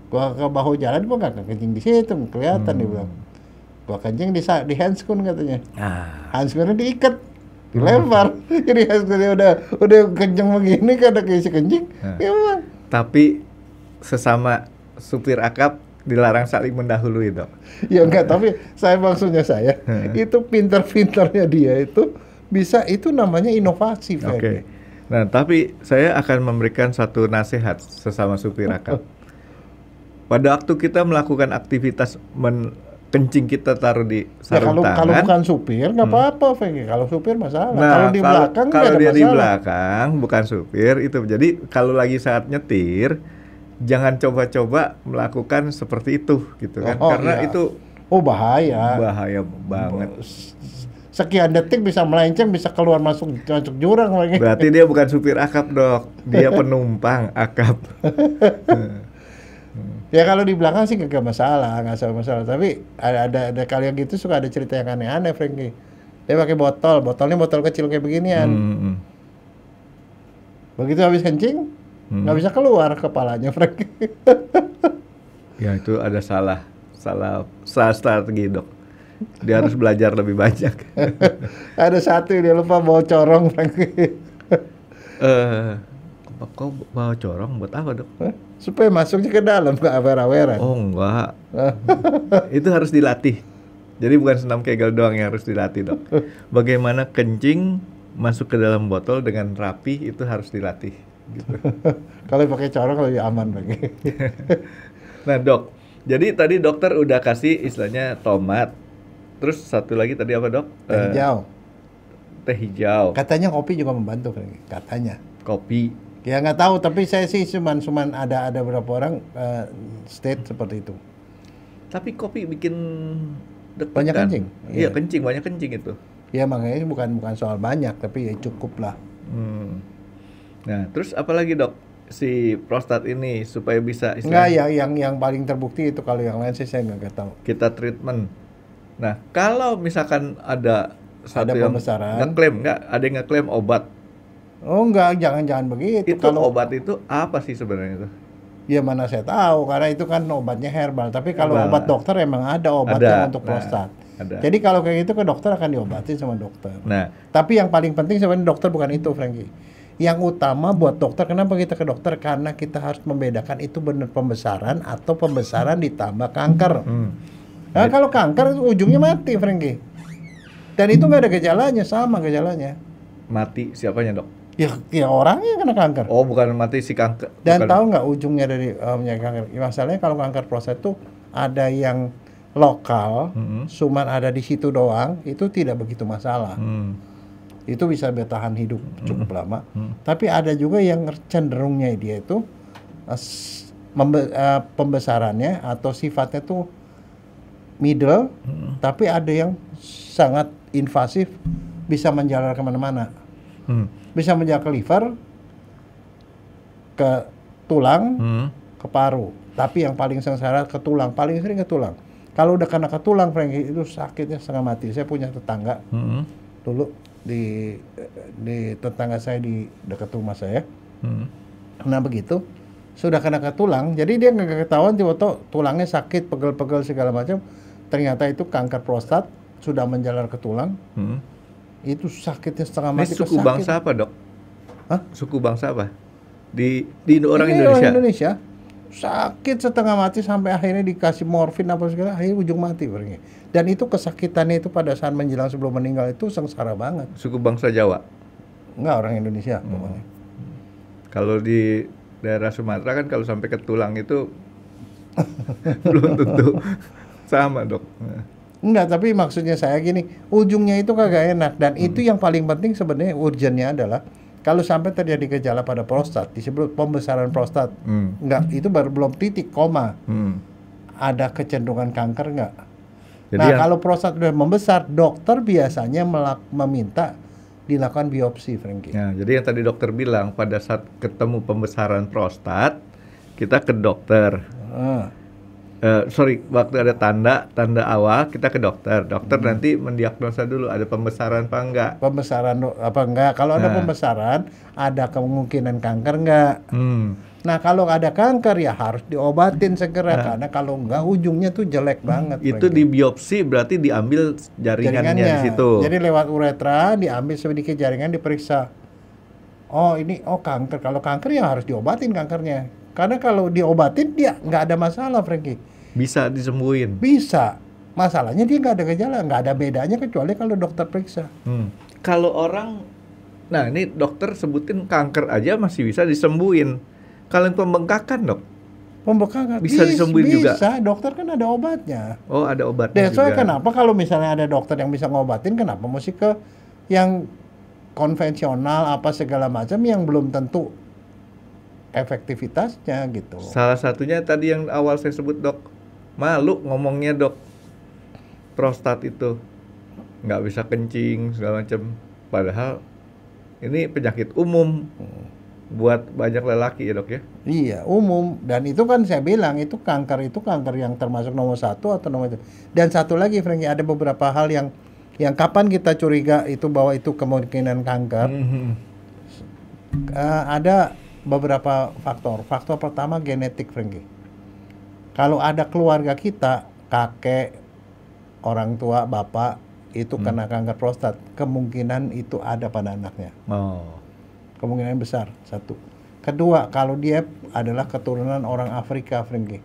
gua ke bahu jalan, gua nggak kencing di situ, kelihatan dia bilang. Gua kencing di handscoon katanya. Handscoonnya diikat, dilempar. Jadi handscoonnya udah kenceng begini, kada keisi kencing. Ya bang. Tapi sesama supir akap dilarang saling mendahului dok. Ya enggak, tapi maksudnya saya itu pintar-pintarnya dia itu bisa, itu namanya inovasi. Oke. Nah tapi saya akan memberikan satu nasihat sesama supir akap. Pada waktu kita melakukan aktivitas kencing kita taruh di sarung tangan. Kalau bukan supir nggak apa-apa, Frankie. Kalau supir masalah. Nah, kalau di belakang kalau dia masalah. Di belakang bukan supir itu. Jadi kalau lagi saat nyetir, jangan coba-coba melakukan seperti itu gitu kan. Karena itu bahaya. Bahaya banget. Sekian detik bisa melenceng, bisa keluar masuk jurang lagi. Berarti dia bukan supir akap, dok. Dia penumpang akap. Ya kalau di belakang sih nggak masalah. Tapi ada kali yang gitu suka ada cerita yang aneh-aneh, Frankie. Dia pakai botolnya botol kecil kayak beginian. Begitu habis kencing, nggak bisa keluar kepalanya, Frankie. Ya itu ada salah strategi, dok. Dia harus belajar lebih banyak. Ada satu dia lupa bawa corong, Frankie. Kok bawa corong buat apa, dok? Supaya masuknya ke dalam, ke awer-aweran. Oh enggak. Itu harus dilatih. Jadi bukan senam Kegel doang yang harus dilatih, dok. Bagaimana kencing masuk ke dalam botol dengan rapi itu harus dilatih. Gitu. Kalau pakai corong lebih aman, Frankie. Nah, dok. Jadi tadi dokter udah kasih istilahnya tomat. Terus satu lagi tadi apa, dok? Teh hijau. Teh hijau. Katanya kopi juga membantu, Frankie. Katanya. Kopi. Ya nggak tahu, tapi saya sih cuman ada beberapa orang state seperti itu. Tapi kopi bikin deg-degan. Banyak kencing? Iya, Iya. kencing, banyak kencing itu. Ya makanya bukan soal banyak, tapi ya cukup lah. Nah, terus apa lagi dok? Si prostat ini supaya bisa Enggak, istilahnya ya yang paling terbukti itu, kalau yang lain sih saya nggak tahu. kita treatment. Nah, kalau misalkan ada satu Ada yang pembesaran. ngeklaim, ada yang ngeklaim obat. Oh enggak, jangan begitu. Itu obat itu apa sih sebenarnya itu? Ya mana saya tahu, karena itu kan obatnya herbal. Tapi kalau Herbal. obat dokter emang ada obat Ada. yang untuk prostat. Ada. Jadi kalau kayak gitu ke dokter akan diobatin sama dokter. Nah, Tapi yang paling penting sebenarnya dokter bukan itu, Frankie. Yang utama buat dokter, kenapa kita ke dokter? Karena kita harus membedakan itu benar pembesaran atau pembesaran ditambah kanker. Nah, kalau kanker ujungnya mati, Frankie. Dan itu nggak ada gejalanya, sama gejalanya. mati siapanya dok? Ya orangnya yang kena kanker. Oh, bukan mati si kanker. Dan bukan. tahu nggak ujungnya dari penyakit kanker? Masalahnya kalau kanker prostat itu ada yang lokal, cuman ada di situ doang, itu tidak begitu masalah. Itu bisa bertahan hidup cukup lama. Tapi ada juga yang cenderungnya dia itu pembesarannya atau sifatnya tuh middle, tapi ada yang sangat invasif, bisa menjalar kemana-mana. Bisa menjalar ke liver, ke tulang, ke paru. Tapi yang paling sengsara ke tulang, paling sering ke tulang. Kalau udah kena ke tulang, Frankie, itu sakitnya setengah mati. Saya punya tetangga dulu di tetangga saya di dekat rumah saya. Nah begitu, sudah kena ke tulang, jadi dia nggak ketahuan tiba-tiba tulangnya sakit, pegel-pegel segala macam. Ternyata itu kanker prostat, sudah menjalar ke tulang. Itu sakitnya setengah Ini mati. suku bangsa apa dok? Hah? Suku bangsa apa? Di orang Ini Indonesia. Orang Indonesia sakit setengah mati sampai akhirnya dikasih morfin apa segala, akhirnya ujung mati. Dan itu kesakitannya itu pada saat menjelang sebelum meninggal itu sengsara banget. Suku bangsa Jawa. Enggak, orang Indonesia pokoknya. Kalau di daerah Sumatera kan kalau sampai ke tulang itu belum tentu sama dok. Enggak, tapi maksudnya saya gini, ujungnya itu kagak enak. Dan itu yang paling penting sebenarnya urgennya adalah kalau sampai terjadi gejala pada prostat, disebut pembesaran prostat. Enggak, itu baru belum titik koma. Ada kecenderungan kanker enggak? Jadi Nah, yang- kalau prostat sudah membesar, dokter biasanya meminta dilakukan biopsi, Frankie. Ya, jadi yang tadi dokter bilang pada saat ketemu pembesaran prostat kita ke dokter. Waktu ada tanda awal kita ke dokter. Dokter nanti mendiagnosa dulu ada pembesaran apa enggak. Pembesaran apa enggak? Kalau ada pembesaran, ada kemungkinan kanker enggak? Nah, kalau ada kanker ya harus diobatin segera, karena kalau enggak ujungnya tuh jelek banget. Itu di biopsi berarti diambil jaringannya di situ. Jadi lewat uretra diambil sedikit jaringan, diperiksa. Oh ini kanker. Kalau kanker ya harus diobatin kankernya. Karena kalau diobatin dia nggak ada masalah, Frankie. Bisa disembuhin. Bisa. Masalahnya dia nggak ada gejala, nggak ada bedanya kecuali kalau dokter periksa. Kalau orang, nah ini dokter sebutin kanker aja masih bisa disembuhin. Kalau yang pembengkakan dok, Pembengkakan Bisa disembuhin juga? Bisa, dokter kan ada obatnya. oh ada obatnya That's why juga. kenapa kalau misalnya ada dokter yang bisa ngobatin, kenapa mesti ke yang konvensional apa segala macam yang belum tentu efektivitasnya gitu. Salah satunya tadi yang awal saya sebut dok, malu ngomongnya dok, prostat itu nggak bisa kencing segala macam. Padahal ini penyakit umum buat banyak lelaki ya dok ya. Iya, umum. Dan itu kan saya bilang itu kanker yang termasuk nomor 1 atau nomor 2. Dan satu lagi, Frankie, ada beberapa hal yang kapan kita curiga itu bahwa itu kemungkinan kanker. Ada beberapa faktor. Faktor pertama genetik, Frankie. Kalau ada keluarga kita, kakek, orang tua, bapak itu kena kanker prostat, kemungkinan itu ada pada anaknya. Oh. Kemungkinan besar, satu. Kedua, kalau dia adalah keturunan orang Afrika, Frankie.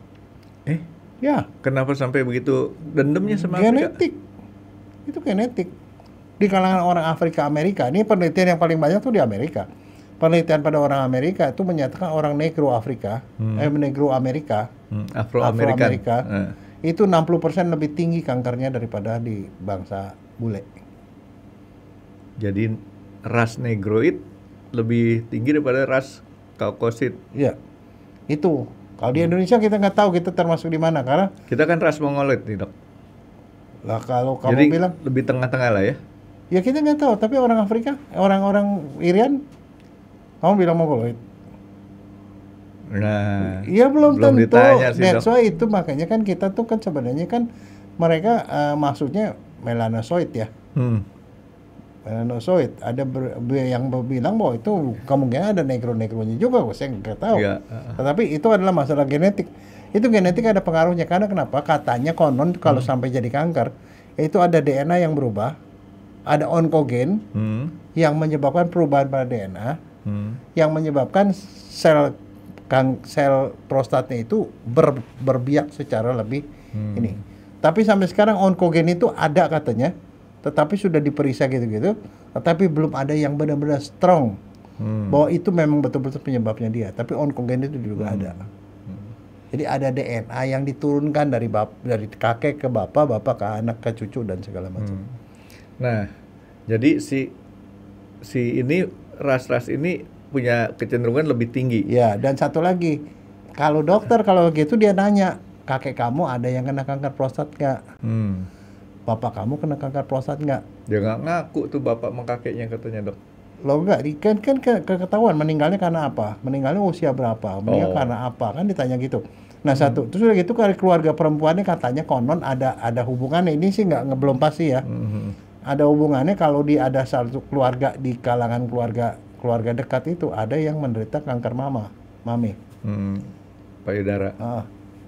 Ya, Kenapa sampai begitu dendamnya sama Afrika? genetik. Itu genetik. Di kalangan orang Afrika Amerika, ini penelitian yang paling banyak tuh di Amerika. Penelitian pada orang Amerika itu menyatakan orang Negro Afrika, Negro Amerika, Afro-Amerikan. Afro-Amerika, itu 60% lebih tinggi kankernya daripada di bangsa bule. Jadi ras negroid lebih tinggi daripada ras kaukosit. Iya. Itu. Kalau di Indonesia kita nggak tahu kita termasuk di mana karena Kita kan ras Mongolit nih, Dok. lah kalau kamu Jadi bilang lebih tengah-tengah lah ya. ya kita nggak tahu, tapi orang Afrika, orang-orang Irian, kamu bilang Mongoloid. Nah, Iya belum tentu. ditanya sih, That's Dok. why itu makanya kan kita tuh kan sebenarnya kan mereka maksudnya melanosoid ya. Hmm. Melanosoid. Ada yang bilang bahwa itu kemungkinan ada negro-negronya juga, saya nggak tahu. Iya. Tetapi itu adalah masalah genetik. Itu genetik ada pengaruhnya karena kenapa? Katanya konon kalau sampai jadi kanker itu ada DNA yang berubah, ada onkogen yang menyebabkan perubahan pada DNA, yang menyebabkan sel prostatnya itu berbiak secara lebih ini. Tapi sampai sekarang onkogen itu ada katanya, tetapi sudah diperiksa gitu-gitu, tetapi belum ada yang benar-benar strong bahwa itu memang betul-betul penyebabnya dia. Tapi onkogen itu juga ada. Jadi ada DNA yang diturunkan dari kakek ke bapak, bapak ke anak, ke cucu dan segala macam. Nah, jadi si ini ras-ras ini punya kecenderungan lebih tinggi. Ya, dan satu lagi, kalau dokter kalau gitu dia nanya, kakek kamu ada yang kena kanker prostat nggak? Bapak kamu kena kanker prostat nggak? Dia nggak ngaku tuh bapak sama kakeknya katanya, Dok. Lo enggak, kan ketahuan meninggalnya karena apa? Meninggalnya usia berapa? Meninggal karena apa? Kan ditanya gitu. Nah satu, terus udah gitu kalau keluarga perempuannya katanya konon ada hubungannya. Ini sih nggak belum pasti ya. Ada hubungannya kalau ada satu keluarga di kalangan keluarga dekat itu ada yang menderita kanker mami. Payudara.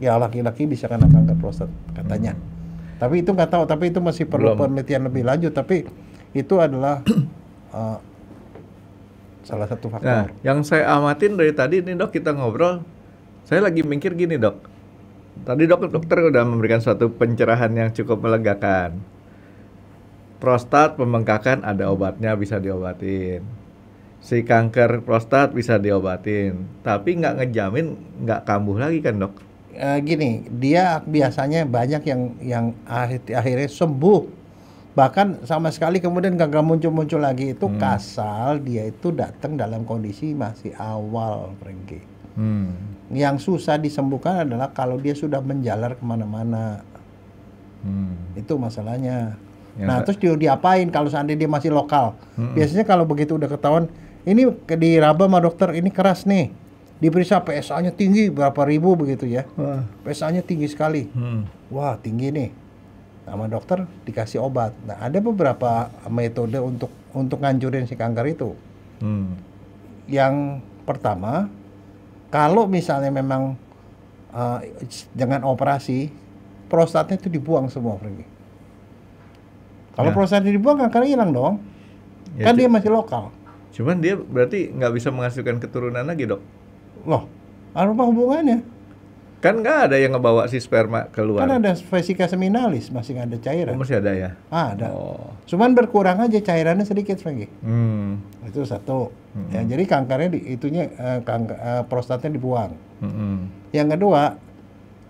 Ya laki-laki bisa kena kanker prostat katanya. Tapi itu nggak tahu. Tapi itu masih perlu penelitian lebih lanjut. Tapi itu adalah salah satu faktor. Nah, yang saya amatin dari tadi nih, Dok, kita ngobrol, saya lagi mikir gini, Dok. Tadi dokter udah memberikan suatu pencerahan yang cukup melegakan. Prostat pembengkakan ada obatnya, bisa diobatin. Si kanker prostat bisa diobatin, tapi nggak ngejamin nggak kambuh lagi kan, Dok? Gini, dia biasanya banyak yang akhirnya sembuh. Bahkan sama sekali kemudian gagal muncul lagi itu kasal dia itu datang dalam kondisi masih awal, Frankie. Yang susah disembuhkan adalah kalau dia sudah menjalar kemana-mana. Itu masalahnya. Nah terus diapain kalau seandainya dia masih lokal? Biasanya kalau begitu udah ketahuan, ini diraba sama dokter, ini keras nih. Diperiksa PSA-nya tinggi, berapa ribu begitu ya. PSA-nya tinggi sekali. Wah tinggi nih. Sama dokter dikasih obat. Nah, ada beberapa metode untuk ngancurin si kanker itu. Yang pertama, kalau misalnya memang dengan operasi, prostatnya itu dibuang semua, Franky. Kalau prostatnya dibuang, kankernya hilang dong. Ya, kan dia masih lokal. Cuman dia berarti nggak bisa menghasilkan keturunan lagi, Dok. Loh, apa hubungannya? Kan nggak ada yang ngebawa si sperma keluar. Kan ada vesika seminalis, masih nggak ada cairan. Masih ada ya? Ada. Cuman berkurang aja cairannya sedikit, Franky. Itu satu. Ya, jadi kankernya prostatnya dibuang. Yang kedua,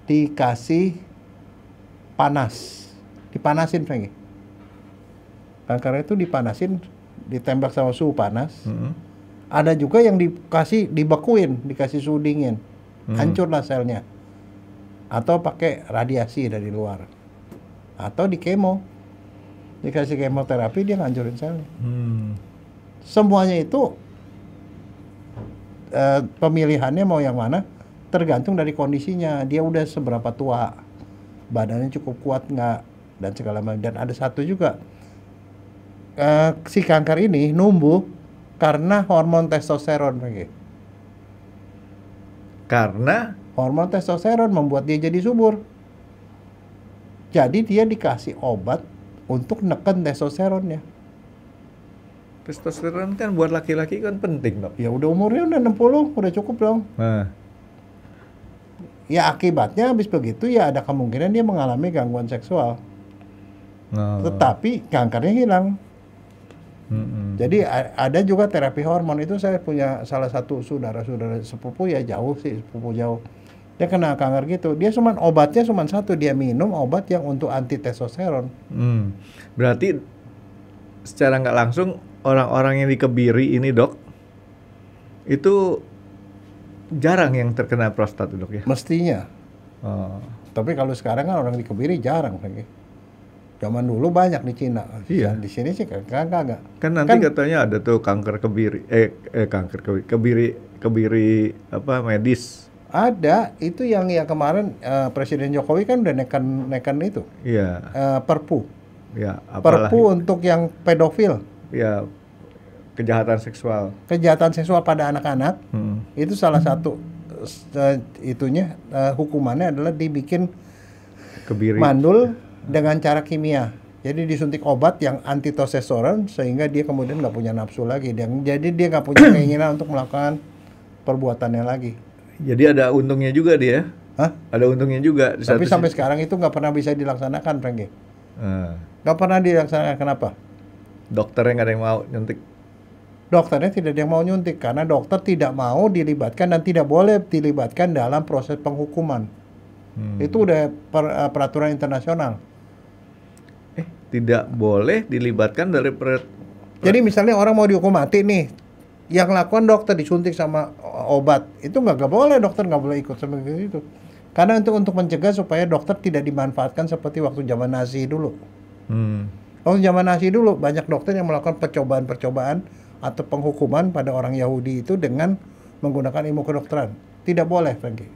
dikasih panas. Dipanasin, Franky. Kankernya itu dipanasin, ditembak sama suhu panas. Ada juga yang dibekuin, dikasih suhu dingin. Hancurlah selnya. Atau pakai radiasi dari luar, atau di kemo, dikasih kemoterapi dia ngancurin selnya. Semuanya itu pemilihannya mau yang mana tergantung dari kondisinya, dia udah seberapa tua, badannya cukup kuat nggak, dan segala macam. Dan ada satu juga, si kanker ini numbuh karena hormon testosteron, karena hormon testosteron membuat dia jadi subur. Jadi dia dikasih obat untuk neken testosteronnya. Testosteron kan buat laki-laki kan penting, Dok. Ya udah umurnya udah 60, udah cukup dong. Ya akibatnya habis begitu ya ada kemungkinan dia mengalami gangguan seksual. Tetapi kankernya hilang. Jadi ada juga terapi hormon. Itu saya punya salah satu saudara-saudara sepupu ya, jauh sih, sepupu jauh. Dia kena kanker gitu. Dia obatnya cuma satu, dia minum obat yang untuk anti testosteron. Berarti secara nggak langsung orang-orang yang dikebiri ini, Dok, itu jarang yang terkena prostat dok ya? Mestinya. Oh. Tapi kalau sekarang kan orang di Kebiri jarang lagi. Zaman dulu banyak di Cina. Iya. Di sini sih kagak. Kan nanti katanya ada tuh kanker kebiri, kanker kebiri apa medis. Ada, itu yang kemarin Presiden Jokowi kan udah nekan itu. Iya. Perpu. Ya, Perpu untuk yang pedofil. Ya, kejahatan seksual. Kejahatan seksual pada anak-anak. Itu salah satu hukumannya adalah dibikin Kebiri. mandul dengan cara kimia. Jadi disuntik obat yang antitestosteron sehingga dia kemudian nggak punya nafsu lagi. Jadi dia nggak punya keinginan untuk melakukan perbuatannya lagi. Jadi ada untungnya juga dia. Hah? Ada untungnya juga. Tapi sampai sekarang itu nggak pernah bisa dilaksanakan, Franky. Nggak pernah dilaksanakan. Kenapa? Dokternya nggak ada yang mau nyuntik. Dokternya tidak ada yang mau nyuntik karena dokter tidak mau dilibatkan dan tidak boleh dilibatkan dalam proses penghukuman. Itu udah peraturan internasional. Tidak boleh dilibatkan dari Jadi misalnya orang mau dihukum mati nih, yang lakukan dokter disuntik sama obat, itu nggak boleh, dokter nggak boleh ikut sama itu. Karena untuk mencegah supaya dokter tidak dimanfaatkan seperti waktu zaman Nazi dulu. Waktu zaman Nazi dulu banyak dokter yang melakukan percobaan-percobaan atau penghukuman pada orang Yahudi itu dengan menggunakan ilmu kedokteran. Tidak boleh, Franky.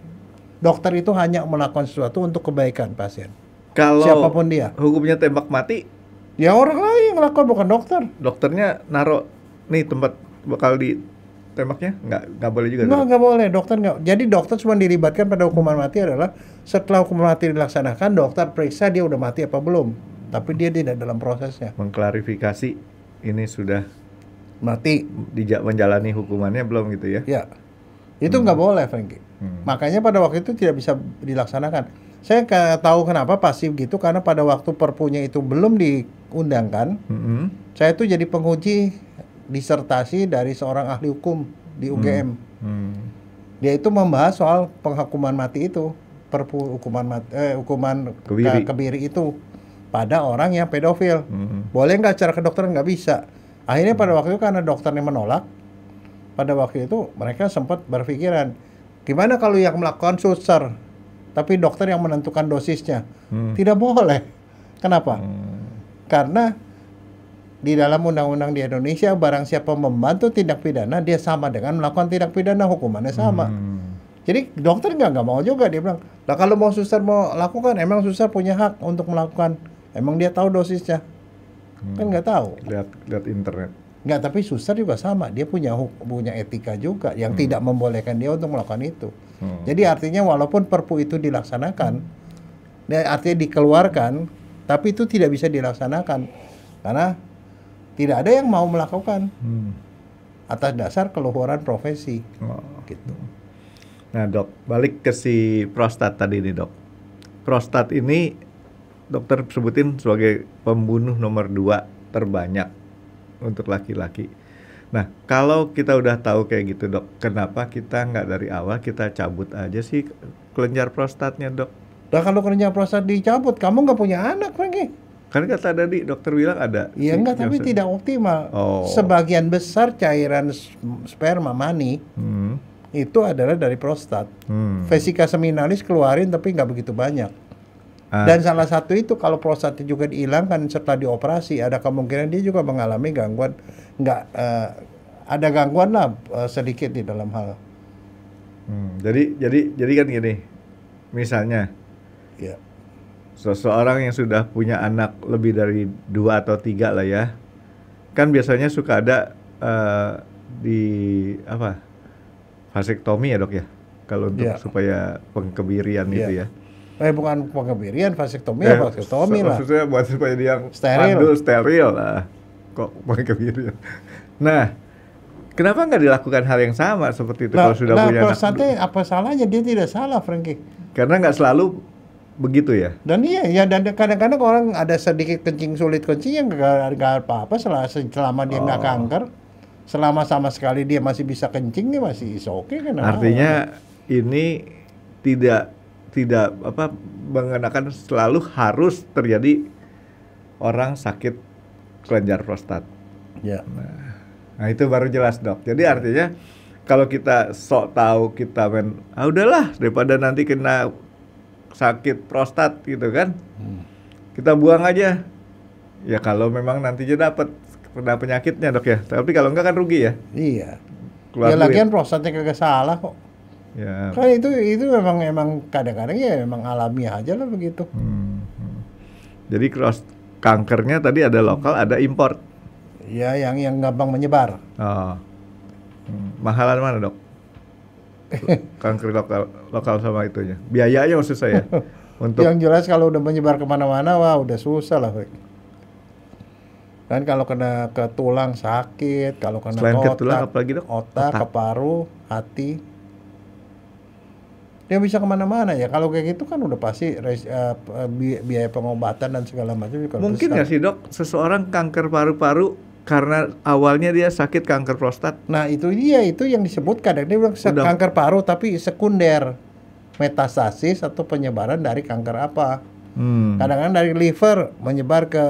Dokter itu hanya melakukan sesuatu untuk kebaikan pasien. Kalau siapapun dia. Hukumnya tembak mati, ya orang lain yang melakukan, bukan dokter. Dokternya naruh nih tempat bakal ditembaknya, nggak boleh juga. Nggak boleh, dokter nggak. Jadi dokter cuma dilibatkan pada hukuman mati adalah setelah hukuman mati dilaksanakan, dokter periksa dia udah mati apa belum. Tapi dia tidak dalam prosesnya. Mengklarifikasi ini sudah mati, menjalani hukumannya belum gitu ya? Ya, itu nggak boleh, Franky. Makanya pada waktu itu tidak bisa dilaksanakan. Saya tahu kenapa pasif gitu, karena pada waktu perpunya itu belum diundangkan, saya itu jadi penguji disertasi dari seorang ahli hukum di UGM. Dia itu membahas soal penghukuman mati itu, perpu hukuman kebiri itu pada orang yang pedofil. Boleh nggak secara kedokteran? Nggak bisa. Akhirnya pada waktu itu karena dokternya menolak, pada waktu itu mereka sempat berpikiran, gimana kalau yang melakukan suster? Tapi dokter yang menentukan dosisnya. Tidak boleh. Kenapa? Karena di dalam undang-undang di Indonesia, barang siapa membantu tindak pidana, dia sama dengan melakukan tindak pidana, hukumannya sama. Jadi dokter nggak mau juga, dia bilang, lah kalau mau suster mau lakukan, emang suster punya hak untuk melakukan, emang dia tahu dosisnya? Kan nggak tahu. Lihat internet. Nggak, tapi suster juga sama, dia punya etika juga yang tidak membolehkan dia untuk melakukan itu. Jadi artinya walaupun perpu itu dilaksanakan, artinya dikeluarkan, tapi itu tidak bisa dilaksanakan karena tidak ada yang mau melakukan atas dasar keluhuran profesi. Gitu. Nah dok, balik ke si prostat tadi nih dok. Prostat ini dokter sebutin sebagai pembunuh nomor 2 terbanyak untuk laki-laki. Nah, kalau kita udah tahu kayak gitu dok, kenapa kita nggak dari awal kita cabut aja sih kelenjar prostatnya dok? Nah kalau kelenjar prostat dicabut, kamu nggak punya anak lagi. Kan kata tadi dokter bilang ada. Iya enggak, tapi tidak optimal. Sebagian besar cairan sperma mani itu adalah dari prostat. Vesica seminalis keluarin tapi nggak begitu banyak. Dan salah satu itu kalau prostatnya juga dihilangkan setelah dioperasi, ada kemungkinan dia juga mengalami gangguan, ada gangguan lah sedikit di dalam hal. Jadi kan gini, misalnya, ya. Seseorang yang sudah punya anak lebih dari 2 atau 3 lah ya, kan biasanya suka ada vasektomi ya dok ya, kalau untuk supaya pengkebirian itu ya. Bukan pengkebirian, vasektomi lah. Maksudnya buat supaya dia steril lah. Kok pengkebirian. Nah, kenapa nggak dilakukan hal yang sama seperti itu kalau sudah punya anak? Apa salahnya? Dia tidak salah, Franky. Karena nggak selalu begitu ya. Dan dan kadang-kadang orang ada sedikit kencing, sulit kencing yang nggak apa-apa selama dia nggak kanker. Selama sama sekali dia masih bisa kencing, dia masih oke kan. Artinya ini tidak mengenakan selalu harus terjadi orang sakit kelenjar prostat. Ya. Nah itu baru jelas dok. Jadi artinya kalau kita sok tahu kita udahlah daripada nanti kena sakit prostat gitu kan, kita buang aja. Ya kalau memang nantinya dapat kena penyakitnya dok ya, tapi kalau enggak kan rugi ya. Iya. Keluar Ya lagian duit. prostatnya kagak salah kok. Ya. Kan itu memang kadang-kadang ya memang alamiah aja lah begitu. Jadi kankernya tadi ada lokal, ada import. Ya yang gampang menyebar. Oh. Mahalan mana dok? Kanker lokal sama itunya. Biayanya maksud saya. Untuk Yang jelas kalau udah menyebar kemana-mana, wah udah susah lah. Kan kalau kena ke tulang sakit, kalau kena selain ke ke tulang otak, apalagi dok? ke paru, hati, dia bisa kemana-mana ya. Kalau kayak gitu kan udah pasti biaya pengobatan dan segala macam juga Mungkin besar. nggak sih dok, seseorang kanker paru-paru karena awalnya dia sakit kanker prostat. Nah itu dia, itu yang disebutkan. Dia bilang kanker paru tapi sekunder, metastasis atau penyebaran dari kanker apa. Kadang-kadang dari liver menyebar ke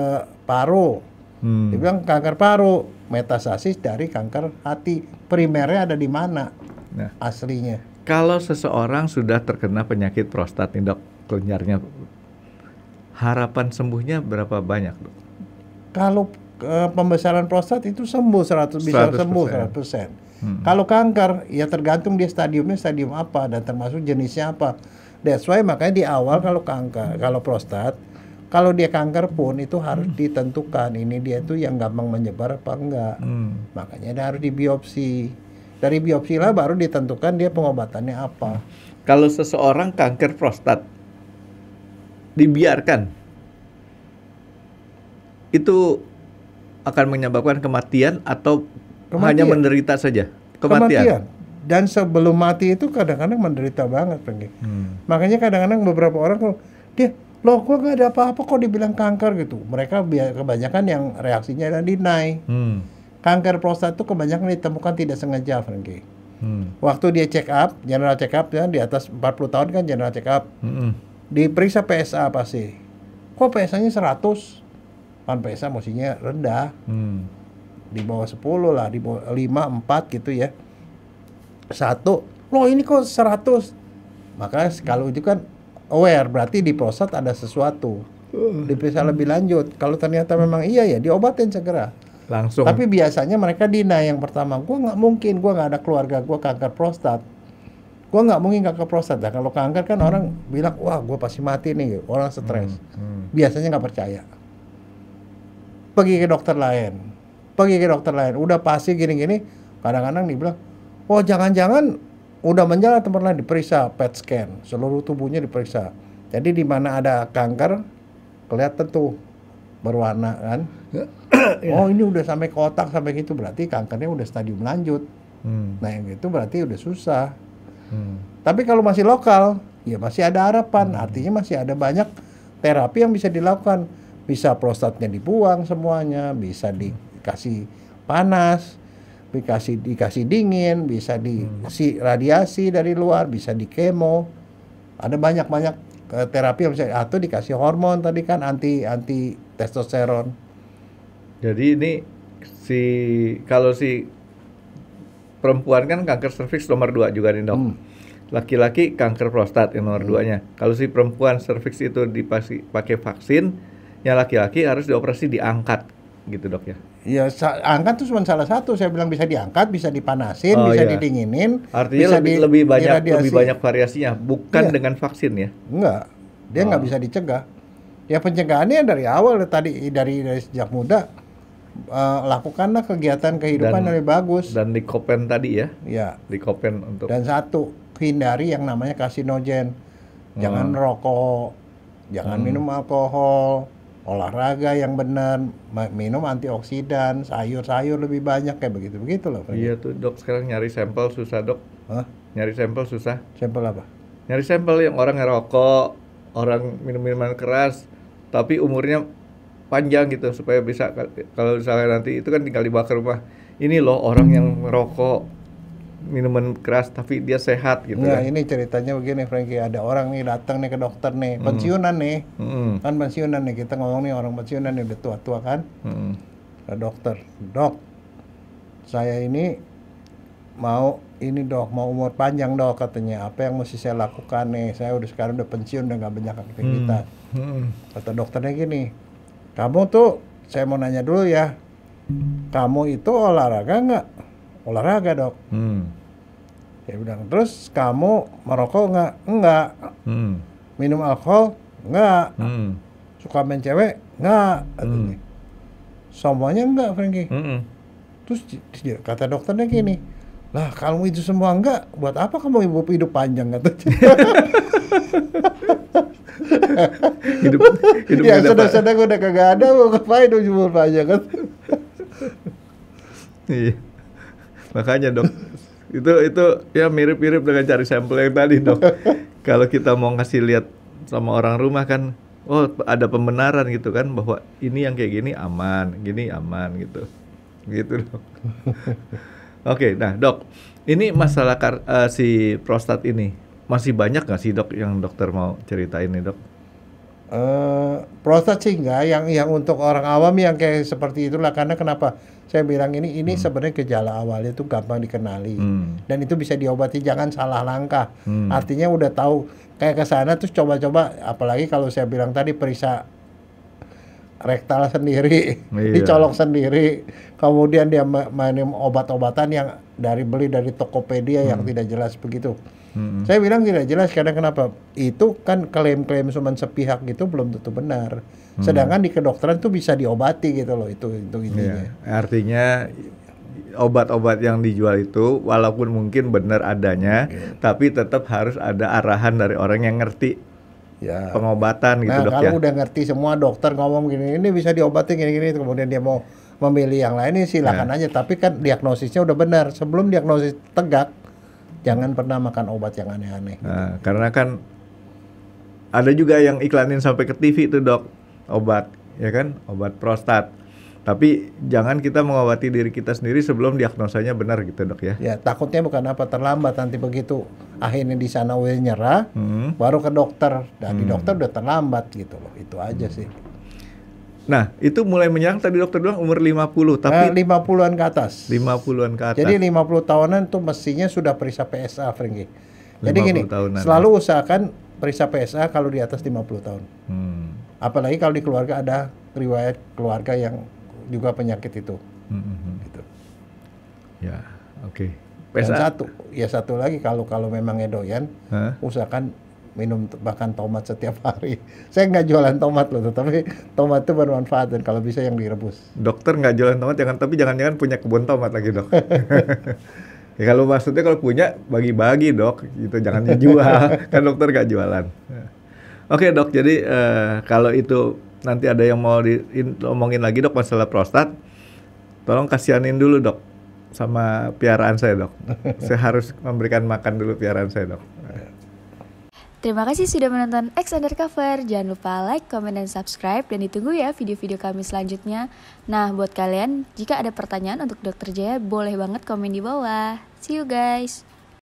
paru. Dia bilang kanker paru, metastasis dari kanker hati. Primernya ada di mana? Nah, aslinya. Kalau seseorang sudah terkena penyakit prostat nih dok, kelenjarnya, harapan sembuhnya berapa banyak dok? Kalau pembesaran prostat itu sembuh 100%. 100%. Kalau kanker ya tergantung dia stadiumnya stadium apa dan termasuk jenisnya apa. That's why makanya di awal kalau kanker, kalau prostat, kalau dia kanker pun itu harus ditentukan ini dia tuh yang gampang menyebar apa enggak. Makanya dia harus dibiopsi. Dari biopsi lah baru ditentukan dia pengobatannya apa. Kalau seseorang kanker prostat dibiarkan, itu akan menyebabkan kematian atau hanya menderita saja? Kematian. Dan sebelum mati itu kadang-kadang menderita banget, Makanya kadang-kadang beberapa orang kalau dia, loh gua nggak ada apa-apa kok dibilang kanker gitu. Mereka kebanyakan yang reaksinya adalah deny. Kanker prostat itu kebanyakan ditemukan tidak sengaja, Frankie. Waktu dia check up, general check up ya, di atas 40 tahun kan general check up. Diperiksa PSA pasti. Kok PSA-nya 100? Kan PSA mestinya rendah. Di bawah 10 lah, di bawah 5, 4 gitu ya. 1, loh ini kok 100? Maka kalau itu kan aware, berarti di prostat ada sesuatu. Diperiksa lebih lanjut. Kalau ternyata memang iya ya, diobatin segera. Langsung. Tapi biasanya mereka deny yang pertama. Gue nggak mungkin, gue nggak ada keluarga gue kanker prostat. Gue nggak mungkin kanker prostat. Nah, kalau kanker kan orang bilang, wah gue pasti mati nih. Orang stres. Biasanya nggak percaya. Pergi ke dokter lain. Udah pasti gini-gini. Kadang-kadang dibilang, oh jangan-jangan udah menjalan tempat lain, diperiksa PET scan. Seluruh tubuhnya diperiksa. Jadi di mana ada kanker, kelihatan tuh berwarna kan. Oh ini udah sampai ke otak sampai gitu, berarti kankernya udah stadium lanjut. Nah yang gitu berarti udah susah. Tapi kalau masih lokal ya masih ada harapan. Artinya masih ada banyak terapi yang bisa dilakukan. Bisa prostatnya dibuang semuanya, bisa dikasih panas, dikasih dingin, bisa dikasih radiasi dari luar, bisa di kemo. Ada banyak terapi yang bisa, atau dikasih hormon tadi kan anti testosteron. Jadi ini kalau si perempuan kan kanker serviks nomor 2 juga nih dok. Laki-laki kanker prostat yang nomor 2-nya. Kalau si perempuan serviks itu pakai vaksin, yang laki-laki harus dioperasi diangkat gitu dok ya. Ya angkat tuh cuma salah satu. Saya bilang bisa diangkat, bisa dipanasin, bisa didinginin. Artinya bisa lebih banyak variasinya, bukan dengan vaksin ya. Enggak. Dia nggak bisa dicegah. Ya pencegahannya dari awal dari sejak muda. Lakukanlah kegiatan kehidupan yang lebih bagus. Dan likopen tadi ya. Ya. Likopen untuk. Dan satu, hindari yang namanya karsinogen. Jangan rokok, jangan minum alkohol, olahraga yang benar, minum antioksidan, sayur-sayur lebih banyak kayak begitu-begitu loh. Iya tuh dok, sekarang nyari sampel susah dok. Nyari sampel susah. Sampel apa? Nyari sampel yang orang ngerokok, orang minum minuman keras, tapi umurnya panjang gitu supaya bisa, kalau misalnya nanti itu kan tinggal dibawa ke rumah. Ini loh orang yang merokok, minuman keras tapi dia sehat gitu. Nah, kan. ini ceritanya begini Frankie, ada orang nih datang nih ke dokter nih, pensiunan nih. Kan pensiunan nih, kita ngomong nih orang pensiunan nih udah tua-tua kan. Ke dokter, "Dok, saya ini mau ini dok, mau umur panjang dok katanya. Apa yang mesti saya lakukan nih? Saya sekarang udah pensiun, udah nggak banyak aktivitas. Kata dokternya gini, kamu tuh, saya mau nanya dulu ya, kamu itu olahraga nggak? Olahraga dok. Saya bilang, terus kamu merokok nggak? Enggak. Minum alkohol? Enggak. Suka main cewek? Enggak. Semuanya enggak, Frankie. Terus kata dokternya gini, lah kalau itu semua enggak, buat apa kamu hidup panjang? Katanya. hidup ya sudah udah kagak ada, mau ngapain umur panjang kan? Iya. Makanya dok, itu ya mirip-mirip dengan cari sampel yang tadi dok. Kalau kita mau ngasih lihat sama orang rumah kan, oh ada pembenaran gitu kan, bahwa ini yang kayak gini aman gitu dok. Oke, nah dok, ini masalah si prostat ini masih banyak nggak sih dok yang dokter mau ceritain nih dok? Prostat sih enggak, yang untuk orang awam yang kayak seperti itulah. Karena kenapa saya bilang ini sebenarnya gejala awalnya itu gampang dikenali dan itu bisa diobati, jangan salah langkah. Artinya udah tahu kayak ke sana terus coba-coba, apalagi kalau saya bilang tadi periksa rektal sendiri, dicolok sendiri, kemudian dia mainin obat-obatan yang beli dari Tokopedia yang tidak jelas begitu. Saya bilang tidak jelas karena kenapa? Itu kan klaim-klaim cuma sepihak gitu belum tentu benar. Sedangkan di kedokteran tuh bisa diobati gitu loh, itu intinya. Artinya obat-obat yang dijual itu walaupun mungkin benar adanya, tapi tetap harus ada arahan dari orang yang ngerti pengobatan gitu dok ya. Nah kalau udah ngerti semua, dokter ngomong gini, ini bisa diobati gini-gini, kemudian dia mau memilih yang lain, ini silakan aja. Tapi kan diagnosisnya udah benar. Sebelum diagnosis tegak, jangan pernah makan obat yang aneh-aneh. Nah, karena kan ada juga yang iklanin sampai ke TV tuh dok, obat, ya kan, obat prostat. Tapi jangan kita mengobati diri kita sendiri sebelum diagnosanya benar gitu dok ya. Ya takutnya bukan apa, terlambat nanti begitu akhirnya di sana udah nyerah, baru ke dokter. Dan di dokter udah terlambat gitu loh, itu aja sih. Nah itu mulai menyerang tadi dokter bilang umur 50, tapi 50-an ke atas. 50-an ke atas. Jadi 50 tahunan tuh mestinya sudah periksa PSA, Frankie. Jadi gini, selalu usahakan periksa PSA kalau di atas 50 tahun. Apalagi kalau di keluarga ada riwayat keluarga yang juga penyakit itu. Gitu. Ya, oke. PSA. Dan satu lagi kalau memang doyan, usahakan minum makan tomat setiap hari. Saya nggak jualan tomat loh, tapi tomat itu bermanfaat dan kalau bisa yang direbus. Dokter nggak jualan tomat, tapi jangan-jangan punya kebun tomat lagi dok. Ya kalau maksudnya kalau punya bagi-bagi dok, gitu jangan dijual. Kan dokter nggak jualan. Oke dok, jadi kalau itu nanti ada yang mau diomongin lagi dok masalah prostat, tolong kasihanin dulu dok sama piaraan saya dok. Saya harus memberikan makan dulu piaraan saya dok. Terima kasih sudah menonton X Undercover. Jangan lupa like, comment, dan subscribe. Dan ditunggu ya video-video kami selanjutnya. Nah, buat kalian, jika ada pertanyaan untuk Dr. Jaya, boleh banget komen di bawah. See you guys!